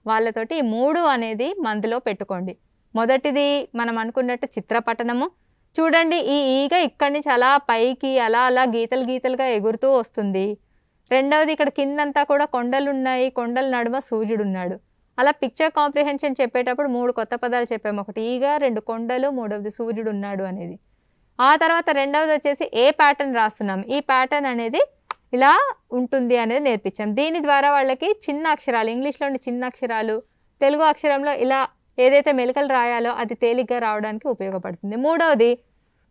వాళ్ళతోటి ఈ 3 అనేది మందులో పెట్టుకోండి. మొదటిది మనం అనుకున్నట్టు చిత్రపటనము. చూడండి, ఈ ఈగ ఇక్కడి నుంచి అలా పైకి అలా అలా గీతలు గీతలుగా ఎగురుతూ వస్తుంది. రెండవది ఇక్కడ కిందంతా కూడా కొండలు ఉన్నాయి, కొండల నడుమ సూర్యుడు ఉన్నాడు. అలా పిక్చర్ కాంప్రిహెన్షన్ చెప్పేటప్పుడు 3 కొత్త పదాలు చెప్పాము. ఒకటి ఈగ, 2 కొండలు, మూడవది సూర్యుడు ఉన్నాడు అనేది. ఆ తర్వాత రెండవది వచ్చేసి ఏ ప్యాటర్న్ రాస్తున్నాం, ఈ ప్యాటర్న్ అనేది ఇలా ఉంటుంది అనేది నేర్పించాం. దీని ద్వారా వాళ్ళకి చిన్న అక్షరాలు, ఇంగ్లీష్లోని చిన్న అక్షరాలు తెలుగు అక్షరంలో ఇలా ఏదైతే మెలికలు రాయాలో అది తేలిగ్గా రావడానికి ఉపయోగపడుతుంది. మూడవది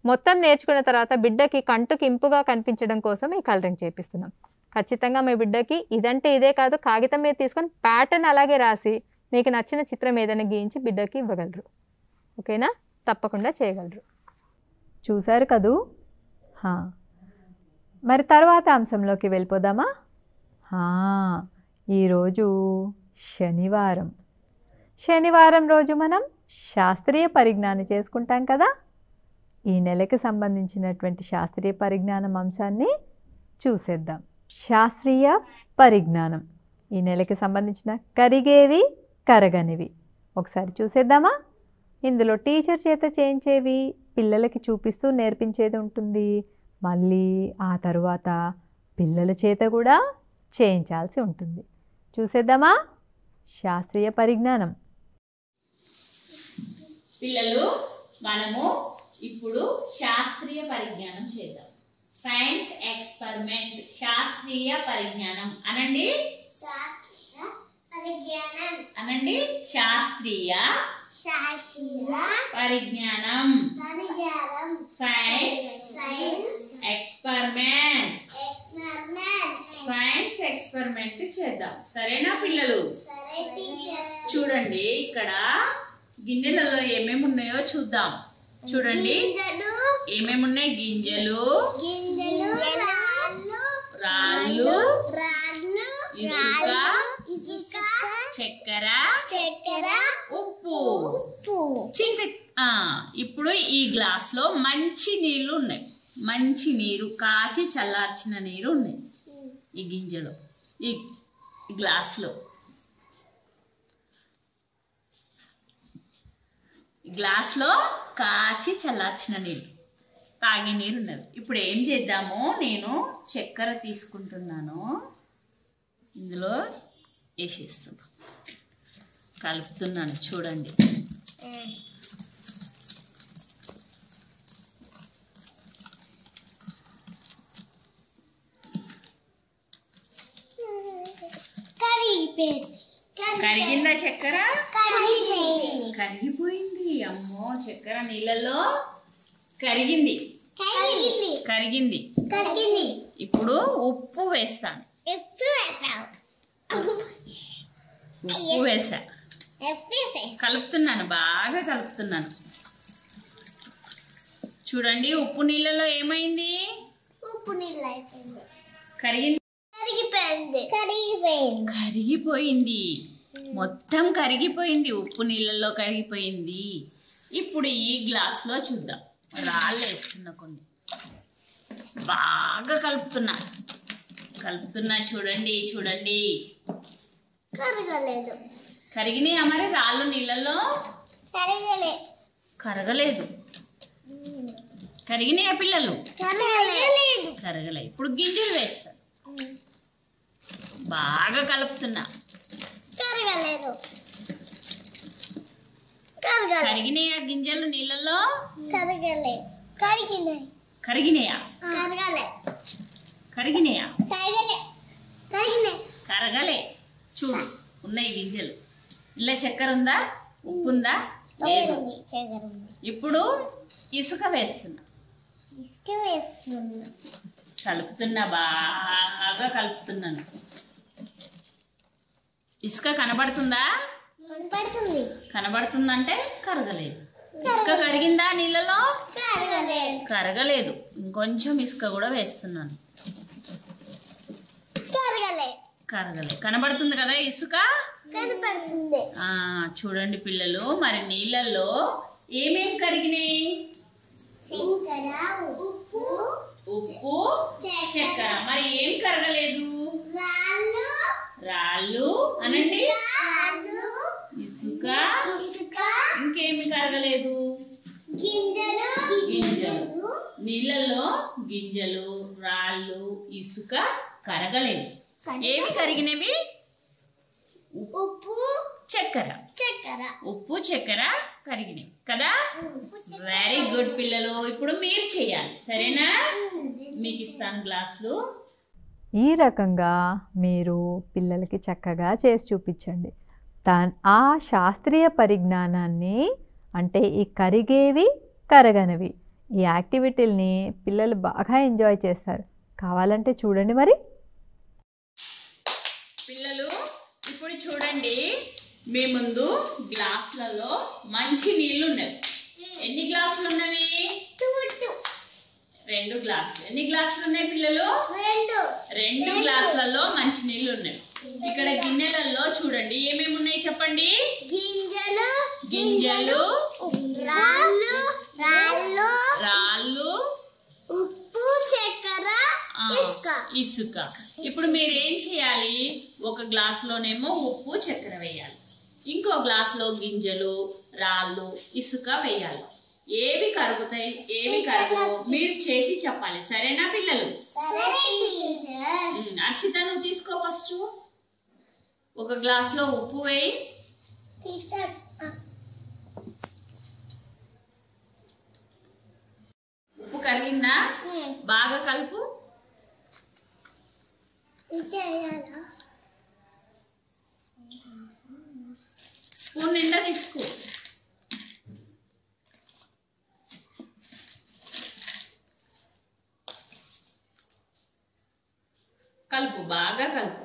మొత్తం నేర్చుకున్న తర్వాత బిడ్డకి కంటుకి ఇంపుగా కనిపించడం కోసం ఈ కలరింగ్ చేపిస్తున్నాం. ఖచ్చితంగా మీ బిడ్డకి ఇదంటే ఇదే కాదు, కాగితం మీద తీసుకొని ప్యాటర్న్ అలాగే రాసి మీకు నచ్చిన చిత్రం ఏదైనా గీయించి బిడ్డకి ఇవ్వగలరు. ఓకేనా? తప్పకుండా చేయగలరు. చూశారు కదూ? మరి తర్వాత అంశంలోకి వెళ్ళిపోదామా? ఈరోజు శనివారం. శనివారం రోజు మనం శాస్త్రీయ పరిజ్ఞానం చేసుకుంటాం కదా. ఈ నెలకి సంబంధించినటువంటి శాస్త్రీయ పరిజ్ఞానం అంశాన్ని చూసేద్దాం. శాస్త్రీయ పరిజ్ఞానం ఈ నెలకి సంబంధించిన కరిగేవి కరగనివి ఒకసారి చూసేద్దామా. ఇందులో టీచర్ చేత చేయించేవి పిల్లలకి చూపిస్తూ నేర్పించేది ఉంటుంది. మళ్ళీ ఆ తరువాత పిల్లల చేత కూడా చేయించాల్సి ఉంటుంది. చూసేద్దామా శాస్త్రీయ పరిజ్ఞానం. పిల్లలు, మనము ఇప్పుడు శాస్త్రీయ పరిజ్ఞానం చేద్దాం. Science experiment. శాస్త్రీయ పరిజ్ఞానం అనండి. అనండి. శాస్త్రీయ పరిజ్ఞానం. Science experiment. సైన్స్ ఎక్స్పెరిమెంట్ చేద్దాం. సరేనా పిల్లలు? చూడండి, ఇక్కడ గిన్నెలలో ఏమేమి ఉన్నాయో చూద్దాం. చూడండి, ఏమేమి ఉన్నాయి? గింజలు, రాళ్ళు, ఇసుక, చక్కెర, ఉప్పు. ఇప్పుడు ఈ గ్లాస్ లో మంచి నీళ్లు ఉన్నాయి. మంచి నీరు, కాచి చల్లార్చిన నీరు ఉన్నాయి ఈ గింజలో, ఈ గ్లాస్ లో. గ్లాస్ లో కాచి చల్లార్చిన నీళ్ళు, తాగే నీరు ఉన్నది. ఇప్పుడు ఏం చేద్దాము? నేను చక్కెర తీసుకుంటున్నాను, ఇందులో వేసేస్తున్నా, కలుపుతున్నాను. చూడండి, కరిగిందా చక్కెర? కరిగిపోయింది. అమ్మో, చక్కెర నీళ్ళలో కరిగింది. కరిగింది. ఇప్పుడు ఉప్పు వేస్తాను. ఉప్పు వేసా, కలుపుతున్నాను, బాగా కలుపుతున్నాను. చూడండి, ఉప్పు నీళ్ళలో ఏమైంది? కరిగింది. కరిగిపోయింది, మొత్తం కరిగిపోయింది, ఉప్పు నీళ్ళలో కరిగిపోయింది. ఇప్పుడు ఈ గ్లాస్ లో చూద్దాం. రాళ్ళు వేస్తున్నా కొన్ని. బాగా కలుపుతున్నా చూడండి చూడండి. కరగలేదు. కరిగినాయా మరి రాళ్ళు నీళ్ళల్లో? కరగలేదు. కరిగినాయా పిల్లలు? కరగలే. ఇప్పుడు గింజలు వేస్తా. బాగా కలుపుతున్నా. కరిగినాయా గింజలు నీళ్ళల్లో? కరిగినాయా? కరిగినాయా? కరగలే. చూడు ఉన్నాయి గింజలు. ఇలా చక్కెర ఉందా? ఉప్పు ఉందా? లేదు. ఇప్పుడు ఇసుక వేస్తున్నా. కలుపుతున్నా. బాగా కలుపుతున్నాను. ఇసుక కనబడుతుందా? కనబడుతుందంటే కరగలేదు. ఇసుక కరిగిందా నీళ్ళలో? కరగలేదు. ఇంకొంచెం ఇసుక కూడా వేస్తున్నాను. కరగలే. కనబడుతుంది కదా ఇసుక? చూడండి పిల్లలు, మరి నీళ్ళల్లో ఏమేమి కరిగినాయి? ఉప్పు, చక్కెర. మరి ఏం కరగలేదు? రాళ్ళు అనండి. ఇసుక. ఇంకేమి కరగలేదు? గింజలు. నీళ్ళల్లో గింజలు, రాళ్ళు, ఇసుక కరగలేదు. ఏమి కరిగినవి? ఉప్పు, చక్కెర. ఉప్పు, చక్కెర కరిగినవి కదా? వెరీ గుడ్ పిల్లలు. ఇప్పుడు మీరు చేయాలి, సరేనా? మీకు ఇస్తాను గ్లాసులు. ఈ రకంగా మీరు పిల్లలకి చక్కగా చేసి చూపించండి. ఆ శాస్త్రీయ పరిజ్ఞానాన్ని, అంటే ఈ కరిగేవి కరగనివి, ఈ యాక్టివిటీల్ని పిల్లలు బాగా ఎంజాయ్ చేస్తారు. కావాలంటే చూడండి మరి. పిల్లలు ఇప్పుడు చూడండి, మీ ముందు గ్లాసులలో మంచి నీళ్లు ఉన్నవి. ఎన్ని గ్లాసులు ఉన్నవి? 2 గ్లాసులు. ఎన్ని గ్లాసులు ఉన్నాయి పిల్లలు? 2 గ్లాసులలో మంచి నీళ్లు ఉన్నవి. ఇక్కడ గిన్నెలలో చూడండి ఏమేమి ఉన్నాయి చెప్పండి. గింజలు, రాళ్ళు, ఉప్పు, చక్కెర, ఇసుక. ఇప్పుడు మీరు ఏం చేయాలి? ఒక గ్లాసులోనేమో ఉప్పు, చక్కెర వేయాలి. ఇంకో గ్లాసులో గింజలు, రాళ్ళు, ఇసుక వేయాలి. ఏవి కరుగుతాయి, ఏవి కరగవు మీరు చేసి చెప్పాలి, సరేనా పిల్లలు? అర్షిత నువ్వు తీసుకో. ఫస్ట్ ఒక గ్లాసులో ఉప్పు వేయి. ఉప్పు కరిగిందా? బాగా కలుపు. స్పూన్ నిండా తీసుకో. కలుపు, బాగా కలుపు.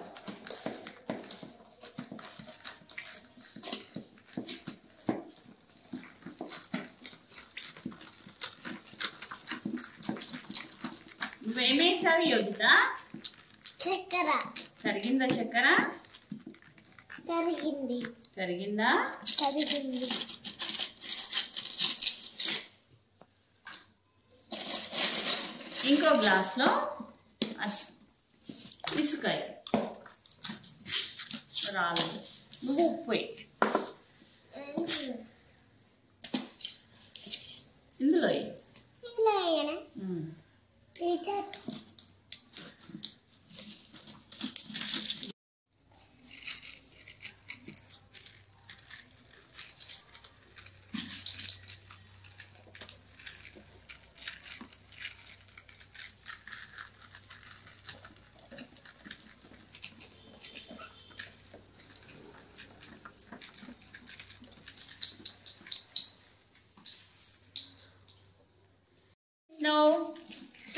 నువ్వేమేసావు యోగిత? చక్కెర. కరిగిందా చక్కెర? కరిగిందా? ఇంకో గ్లాస్లో ఇసుక, రాళ్ళు, నువ్వు ఉప్పు ఇందులో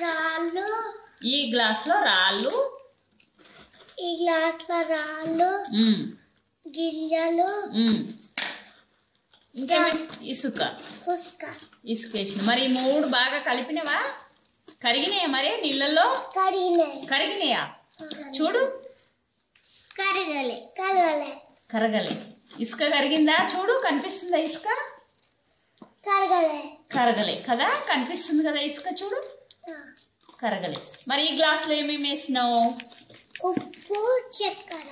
రాళ్ళు. ఈ గ్లాస్లో రాళ్ళు, గింజలు, ఇంకా ఇసుక వేసిన. మరి 3 బాగా కలిపినవా? కరిగినాయా? మరి నీళ్ళల్లో కరిగినాయా? చూడు. కరగలే. ఇసుక కరిగిందా? చూడు, కనిపిస్తుందా ఇసుక? కరగలే కదా? కనిపిస్తుంది కదా ఇసుక? చూడు. కరగలేదు. మరి ఈ గ్లాసులో ఏమేమి వేసినావు? ఉప్పు చక్కెర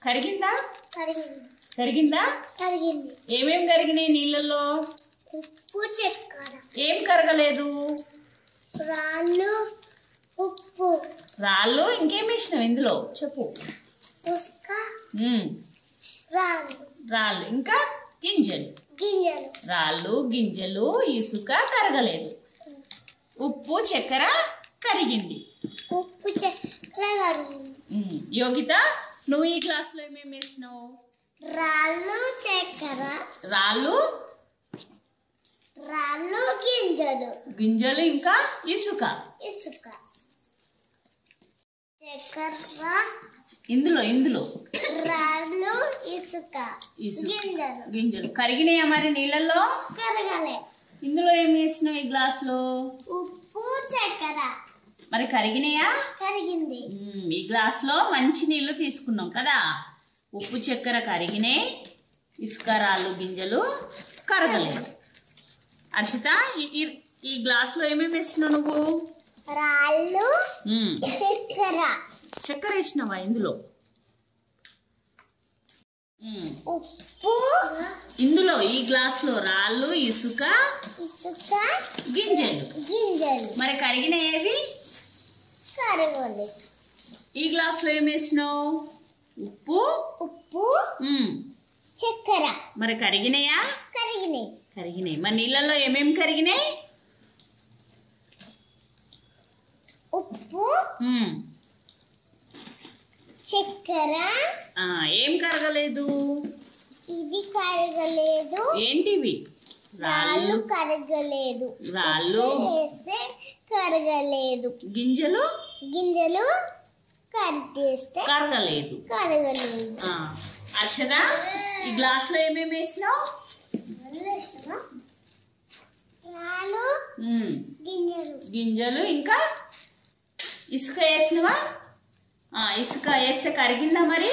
కరిగిందా? కరిగింది కరిగిందా? కరిగింది ఏమేం కరిగినాయి నీళ్ళల్లో? ఉప్పు చక్కెర ఏం కరగలేదు? రాళ్ళు ఉప్పు రాళ్ళు. ఇంకేం వేసినావు ఇందులో చెప్పు. ఉస్క ఉమ్, రాళ్ళు రాళ్ళు ఇంకా గింజలు. గింజలు రాళ్ళు, గింజలు, ఇసుక కరగలేదు. ఉప్పు చక్కెర కరిగింది. ఉప్పు చక్కెర కరిగింది యోగిత, నువ్వు ఈ గ్లాసులో ఏమేమి వేసినావు? రాళ్ళు చక్కెర రాళ్ళు, రాళ్ళు గింజలు గింజలు ఇంకా ఇసుక. ఇసుక చక్కెర ఇందులో రాళ్ళు ఇసుక ఇసుక గింజలు గింజలు కరిగినాయా మరి నీళ్ళల్లో? కరగలే ఇందులో ఏం వేసినావు ఈ గ్లాసులో? ఉప్పు చక్కెర మరి కరిగినాయా? కరిగింది ఈ గ్లాసులో మంచి నీళ్లు తీసుకున్నాం కదా. ఉప్పు చక్కెర కరిగినాయి, ఇసుక రాళ్ళు గింజలు కరగలేదు. అర్షిత, ఈ గ్లాసులో ఏమేమి వేసినావు నువ్వు? రాళ్ళు చక్కెర చక్కెర వేసినావా ఇందులో? ఉప్పు ఇందులో ఈ గ్లాసులో రాళ్ళు ఇసుక ఇసుక గింజలు. గింజలు మరి కరిగినాయేవి? కరగలే ఈ గ్లాసులో ఏం వేసినావు? ఉప్పు ఉప్పు ఉమ్, చక్కెర మరి కరిగినాయా? కరిగినాయి కరిగినాయి. మరి నీళ్ళల్లో ఏమేమి కరిగినాయి? ఉప్పు ఉమ్, చక్కెర ఏం కరగలేదు? ఇది కరగలేదు ఏంటివి? రాళ్ళు కరగలేదు రాళ్ళు వేస్తే కరగలేదు గింజలు గింజలు కరిగేస్తే కరగలేదు. కరగలేదు అర్షద, ఈ గ్లాసులో ఏమేమి వేసినావు? రాళ్ళు గింజలు గింజలు ఇంకా ఇసుక వేసినవా? ఇసుక వేస్తే కరిగిందా మరి?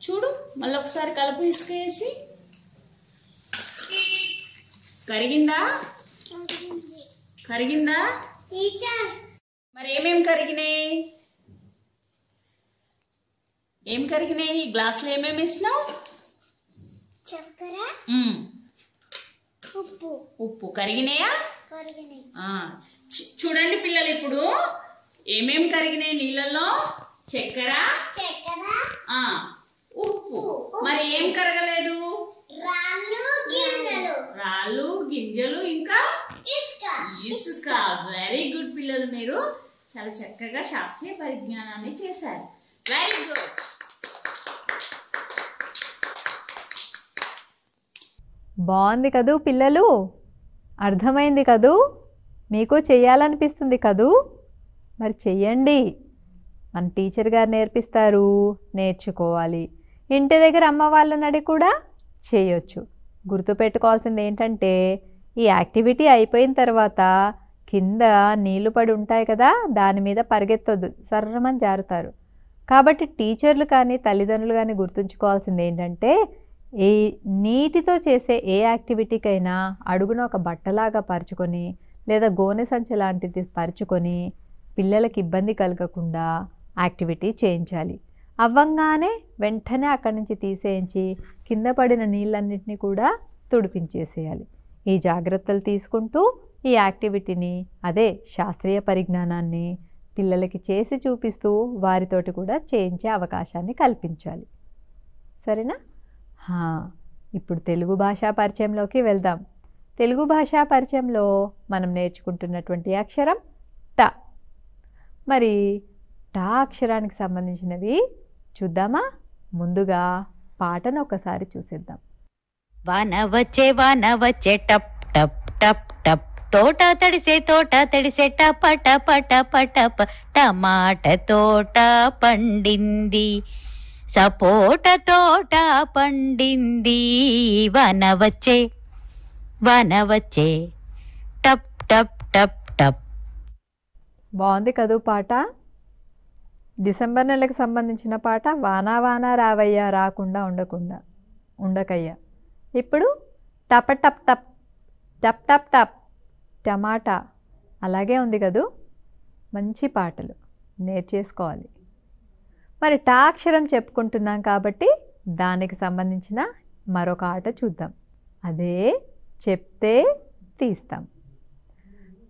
చూడు, మళ్ళీ ఒకసారి కలుపు. ఇసుక వేసి కరిగిందా? కరిగిందా? టీచర్ మరి ఏమేమి కరిగినాయి? ఏం కరిగినాయి? ఈ గ్లాసులో ఏమేమి వేసినావు? చక్కెర ఉప్పు ఉప్పు కరిగినాయా? కరిగినాయి చూడండి పిల్లలు, ఇప్పుడు ఏమేమి కరిగినాయి నీళ్ళల్లో? చక్కెర చక్కెర ఉప్పు. మరి ఏం కరగలేదు? రాళ్ళు గింజలు రాళ్ళు గింజలు ఇంకా ఇసుక ఇసుక. వెరీ గుడ్ పిల్లలు, మీరు చాలా చక్కగా శాస్త్రీయ పరిజ్ఞానాన్ని చేశారు. Very good. బాగుంది కదూ పిల్లలు? అర్థమైంది కదూ? మీకు చెయ్యాలనిపిస్తుంది కదూ? మరి చెయ్యండి. మన టీచర్ గారు నేర్పిస్తారు, నేర్చుకోవాలి. ఇంటి దగ్గర అమ్మ వాళ్ళని అడిగి కూడా చేయొచ్చు. గుర్తుపెట్టుకోవాల్సింది ఏంటంటే, ఈ యాక్టివిటీ అయిపోయిన తర్వాత కింద నీళ్లు పడి ఉంటాయి కదా, దాని మీద పరిగెత్తొద్దు, సర్రమని జారుతారు. కాబట్టి టీచర్లు కానీ తల్లిదండ్రులు కానీ గుర్తుంచుకోవాల్సింది ఏంటంటే, ఈ నీటితో చేసే ఏ యాక్టివిటీకైనా అడుగున ఒక బట్టలాగా పరుచుకొని లేదా గోనె సంచి లాంటిది పరుచుకొని పిల్లలకి ఇబ్బంది కలగకుండా యాక్టివిటీ చేయించాలి. అవ్వంగానే వెంటనే అక్కడి నుంచి తీసేయించి కింద పడిన నీళ్ళన్నింటినీ కూడా తుడిపించేసేయాలి. ఈ జాగ్రత్తలు తీసుకుంటూ ఈ యాక్టివిటీని, అదే శాస్త్రీయ పరిజ్ఞానాన్ని పిల్లలకి చేసి చూపిస్తూ వారితోటి కూడా చేయించే అవకాశాన్ని కల్పించాలి. సరేనా? ఇప్పుడు తెలుగు భాషా పరిచయంలోకి వెళ్దాం. తెలుగు భాషా పరిచయంలో మనం నేర్చుకుంటున్నటువంటి అక్షరం ట. మరి ట అక్షరానికి సంబంధించినవి చూద్దామా? ముందుగా పాటను ఒకసారి చూసేద్దాం. వాన వచ్చే టప్ టప్ టప్ టప్, తోట తడిసే టప టప టప టప, టమాట తోట పండింది, సపోట తోట పండింది, వాన వచ్చే టప్ టప్ టప్ టప్. బాగుంది కదూ పాట? డిసెంబర్ నెలకు సంబంధించిన పాట. వానా వానా రావయ్యా, రాకుండా ఉండకయ్యా. ఇప్పుడు టప టప్ టప్ టప్ టప్ టప్, టమాటా. అలాగే ఉంది కదూ? మంచి పాటలు నేర్చేసుకోవాలి. మరి టా అక్షరం చెప్పుకుంటున్నాం కాబట్టి దానికి సంబంధించిన మరొక ఆట చూద్దాం. అదే చెప్తే తీస్తాం.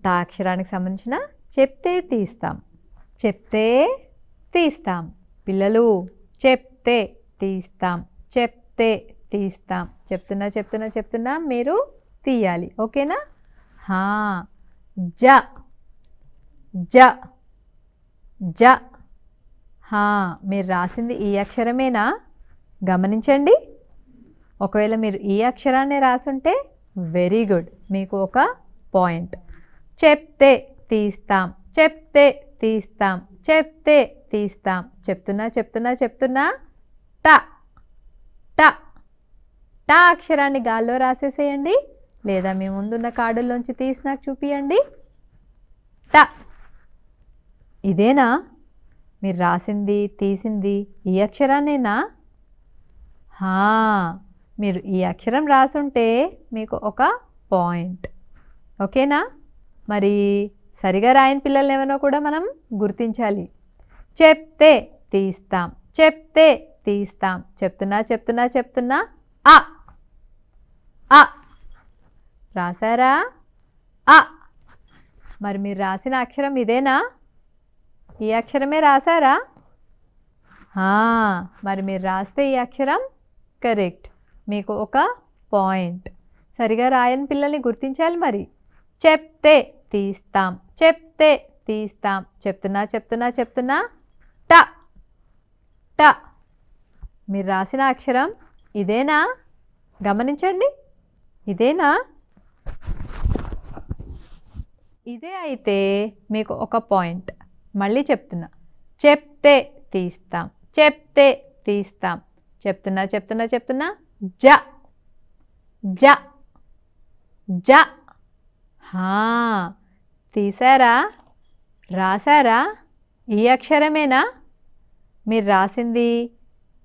టా అక్షరానికి సంబంధించిన చెప్తే తీస్తాం. చెప్తే తీస్తాం. పిల్లలు చెప్తే తీస్తాం, చెప్తే తీస్తాం. చెప్తున్నా మీరు తీయాలి. ఓకేనా? జ జ జ. మీరు రాసింది ఈ అక్షరమేనా? గమనించండి. ఒకవేళ మీరు ఈ అక్షరాన్ని రాసుంటే వెరీ గుడ్, మీకు ఒక పాయింట్. చెప్తే తీస్తాం, చెప్తే తీస్తాం, చెప్తే తీస్తాం. చెప్తున్నా ట ట. టా అక్షరాన్ని గాల్లో రాసేసేయండి, లేదా మీ ముందున్న కార్డుల్లోంచి తీసి నాకు చూపియండి. ట. ఇదేనా మీరు రాసింది, తీసింది? ఈ అక్షరాన్నేనా? మీరు ఈ అక్షరం రాసుంటే మీకు ఒక పాయింట్. ఓకేనా? మరి సరిగా రాయని పిల్లల్ని ఏమన్నా కూడా మనం గుర్తించాలి. చెప్తే తీస్తాం, చెప్తే తీస్తాం. చెప్తున్నా అ అ. రాసారా? అ. మరి మీరు రాసిన అక్షరం ఇదేనా? ఈ అక్షరమే రాసారా? మరి మీరు రాస్తే ఈ అక్షరం కరెక్ట్, మీకు ఒక పాయింట్. సరిగా రాయని పిల్లల్ని గుర్తించాలి. మరి చెప్తే తీస్తాం, చెప్తే తీస్తాం. చెప్తున్నా ట ట. మీరు రాసిన అక్షరం ఇదేనా? గమనించండి. ఇదేనా? ఇదే అయితే మీకు ఒక పాయింట్. మళ్ళీ చెప్తున్నా, చెప్తే తీస్తాం, చెప్తే తీస్తాం. చెప్తున్నా జ జ జ. తీసారా? రాసారా? ఈ అక్షరమేనా మీరు రాసింది,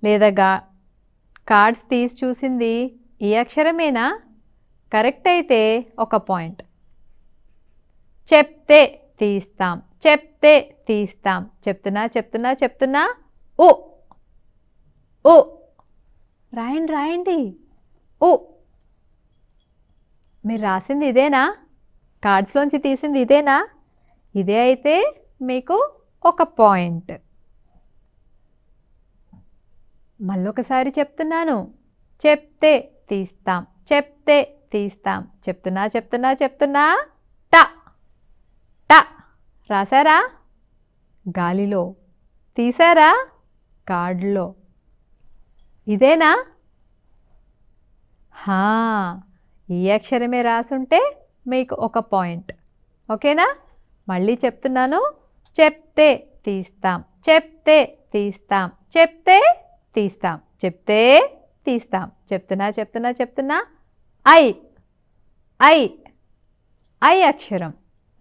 లేదా కార్డ్స్ తీసి చూసింది? ఈ అక్షరమేనా? కరెక్ట్ అయితే ఒక పాయింట్. చెప్తే తీస్తాం, చెప్తే తీస్తాం. చెప్తున్నా ఓ ఓ. రాయండి. ఓ. మీరు రాసింది ఇదేనా? కార్డ్స్లోంచి తీసింది ఇదేనా? ఇదే అయితే మీకు ఒక పాయింట్. మళ్ళొకసారి చెప్తున్నాను, చెప్తే తీస్తాం, చెప్తే తీస్తాం. చెప్తున్నా ట ట. రాసారా? గాలిలో. తీసారా? కార్డులో. ఇదేనా? ఈ అక్షరమే రాసుంటే మీకు ఒక పాయింట్. ఓకేనా? మళ్ళీ చెప్తున్నాను, చెప్తే తీస్తాం, చెప్తే తీస్తాం, చెప్తే తీస్తాం. చెప్తే తీస్తాం. చెప్తున్నా ఐ ఐ ఐ అక్షరం.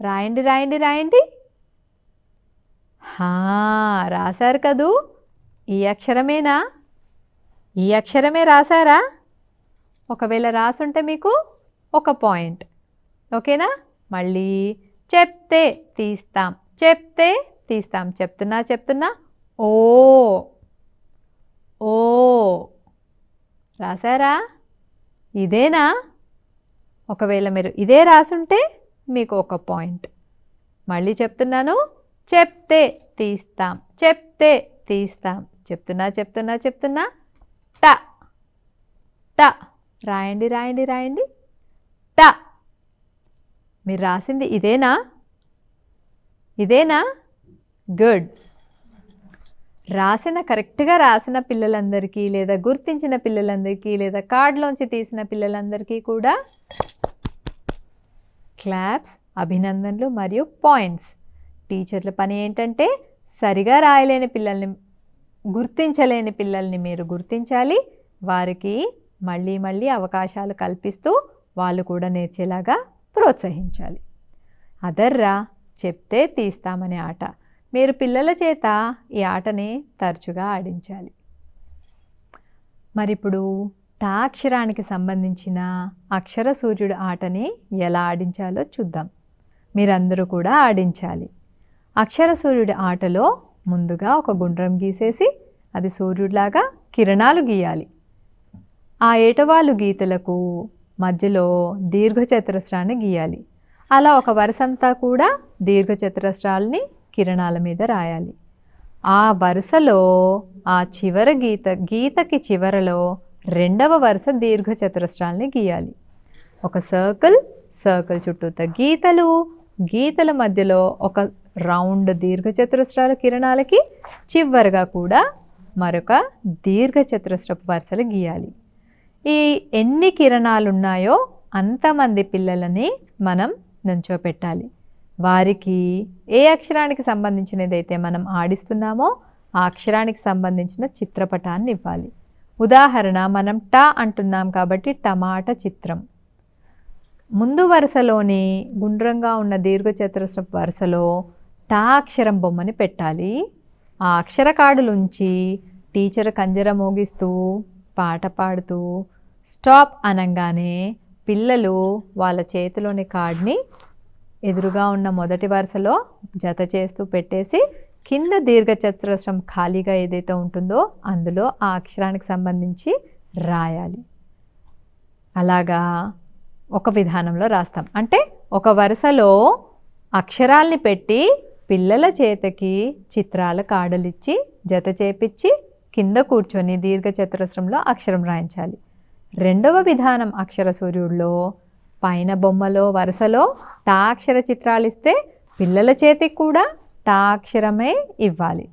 రాయండి. రాశారు కదూ? ఈ అక్షరమేనా? ఈ అక్షరమే రాశారా? ఒకవేళ రాసుంటే మీకు ఒక పాయింట్. ఓకేనా? మళ్ళీ చెప్తే తీస్తాం, చెప్తే తీస్తాం. చెప్తున్నా ఓ ఓ. రాశారా? ఇదేనా? ఒకవేళ మీరు ఇదే రాసుంటే మీకు ఒక పాయింట్. మళ్ళీ చెప్తున్నాను, చెప్తే తీస్తాం, చెప్తే తీస్తాం. చెప్తున్నా ట ట. రాయండి ట. మీరు రాసింది ఇదేనా? గుడ్. కరెక్ట్గా రాసిన పిల్లలందరికీ, లేదా గుర్తించిన పిల్లలందరికీ, లేదా కార్డులోంచి తీసిన పిల్లలందరికీ కూడా క్లాప్స్, అభినందనలు మరియు పాయింట్స్. టీచర్ల పని ఏంటంటే సరిగా రాయలేని పిల్లల్ని, గుర్తించలేని పిల్లల్ని మీరు గుర్తించాలి. వారికి మళ్ళీ అవకాశాలు కల్పిస్తూ వాళ్ళు కూడా నేర్చేలాగా ప్రోత్సహించాలి. అదర్రా చెప్తే తీస్తామనే ఆట మీరు పిల్లల చేత ఈ ఆటని తరచుగా ఆడించాలి. మరి ఇప్పుడు టా అక్షరానికి సంబంధించిన అక్షర సూర్యుడు ఆటని ఎలా ఆడించాలో చూద్దాం. మీరందరూ కూడా ఆడించాలి. అక్షర సూర్యుడి ఆటలో ముందుగా ఒక గుండ్రం గీసేసి అది సూర్యుడిలాగా కిరణాలు గీయాలి. ఆ ఏటవాలు గీతలకు మధ్యలో దీర్ఘచతురస్రాన్ని గీయాలి. అలా ఒక వరుసంతా కూడా దీర్ఘచతురస్రాలని కిరణాల మీద రాయాలి. ఆ వరుసలో ఆ చివర గీతకి చివరలో రెండవ వరుస దీర్ఘచతురస్రాలని గీయాలి. ఒక సర్కిల్ చుట్టూత గీతల మధ్యలో ఒక రౌండ్ దీర్ఘచతురస్రాల కిరణాలకి చివరగా కూడా మరొక దీర్ఘచతురస్రపు వరుసలు గీయాలి. ఈ ఎన్ని కిరణాలు ఉన్నాయో అంతమంది పిల్లలని మనం నుంచోపెట్టాలి. వారికి ఏ అక్షరానికి సంబంధించినదైతే మనం ఆడిస్తున్నామో ఆ అక్షరానికి సంబంధించిన చిత్రపటాన్ని ఇవ్వాలి. ఉదాహరణ, మనం ట అంటున్నాం కాబట్టి టమాటా చిత్రం. ముందు వరుసలోని గుండ్రంగా ఉన్న దీర్ఘచతురస్రపు వరుసలో టా అక్షరం బొమ్మని పెట్టాలి. ఆ అక్షర కార్డులుంచి టీచర్ కంజర మోగిస్తూ పాట పాడుతూ స్టాప్ అనగానే పిల్లలు వాళ్ళ చేతిలోని కార్డ్ని ఎదురుగా ఉన్న మొదటి వరుసలో జత చేస్తూ పెట్టేసి కింద దీర్ఘచతురస్రం ఖాళీగా ఏదైతే ఉంటుందో అందులో ఆ అక్షరానికి సంబంధించి రాయాలి. అలాగా ఒక విధానంలో రాస్తాం. అంటే ఒక వరుసలో అక్షరాల్ని పెట్టి పిల్లల చేతికి చిత్రాల కార్డులు ఇచ్చి జత చేపించి కింద కూర్చొని దీర్ఘచతురస్రంలో అక్షరం రాయించాలి. రెండవ విధానం అక్షర సూర్యుడిలో పైన బొమ్మలో వరుసలో టా అక్షర చిత్రాలు ఇస్తే పిల్లల చేతికి కూడా టా అక్షరమే ఇవ్వాలి.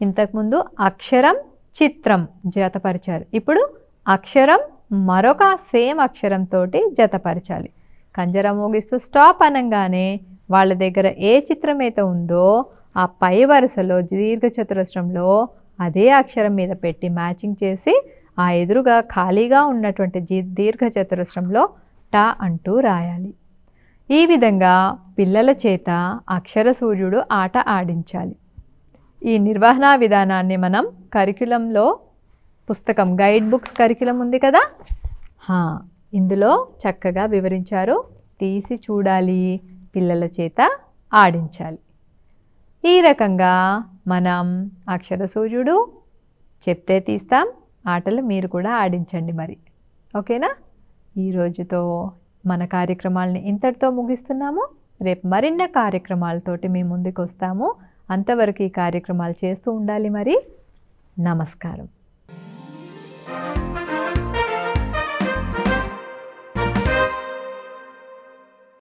ఇంతకుముందు అక్షరం చిత్రం జతపరిచారు. ఇప్పుడు అక్షరం మరొక సేమ్ అక్షరంతో జతపరచాలి. కంజర మోగిస్తూ స్టాప్ అనగానే వాళ్ళ దగ్గర ఏ చిత్రం అయితే ఉందో ఆ పై వరుసలో దీర్ఘచతురస్రంలో అదే అక్షరం మీద పెట్టి మ్యాచింగ్ చేసి ఆ ఎదురుగా ఖాళీగా ఉన్నటువంటి దీర్ఘచతురస్రంలో టా అంటూ రాయాలి. ఈ విధంగా పిల్లల చేత అక్షర సూర్యుడు ఆట ఆడించాలి. ఈ నిర్వహణ విధానాన్ని మనం కరిక్యులంలో పుస్తకం గైడ్ బుక్స్ కరిక్యులం ఉంది కదా, ఇందులో చక్కగా వివరించారు. తీసి చూడాలి, పిల్లల చేత ఆడించాలి. ఈ రకంగా మనం అక్షర సూర్యుడు చెప్తే తీస్తాం ఆటలు మీరు కూడా ఆడించండి మరి. ఓకేనా? ఈరోజుతో మన కార్యక్రమాలని ఇంతటితో ముగిస్తున్నాము. రేపు మరిన్న కార్యక్రమాలతోటి మీ ముందుకు వస్తాము. అంతవరకు ఈ కార్యక్రమాలు చేస్తూ ఉండాలి మరి. నమస్కారం.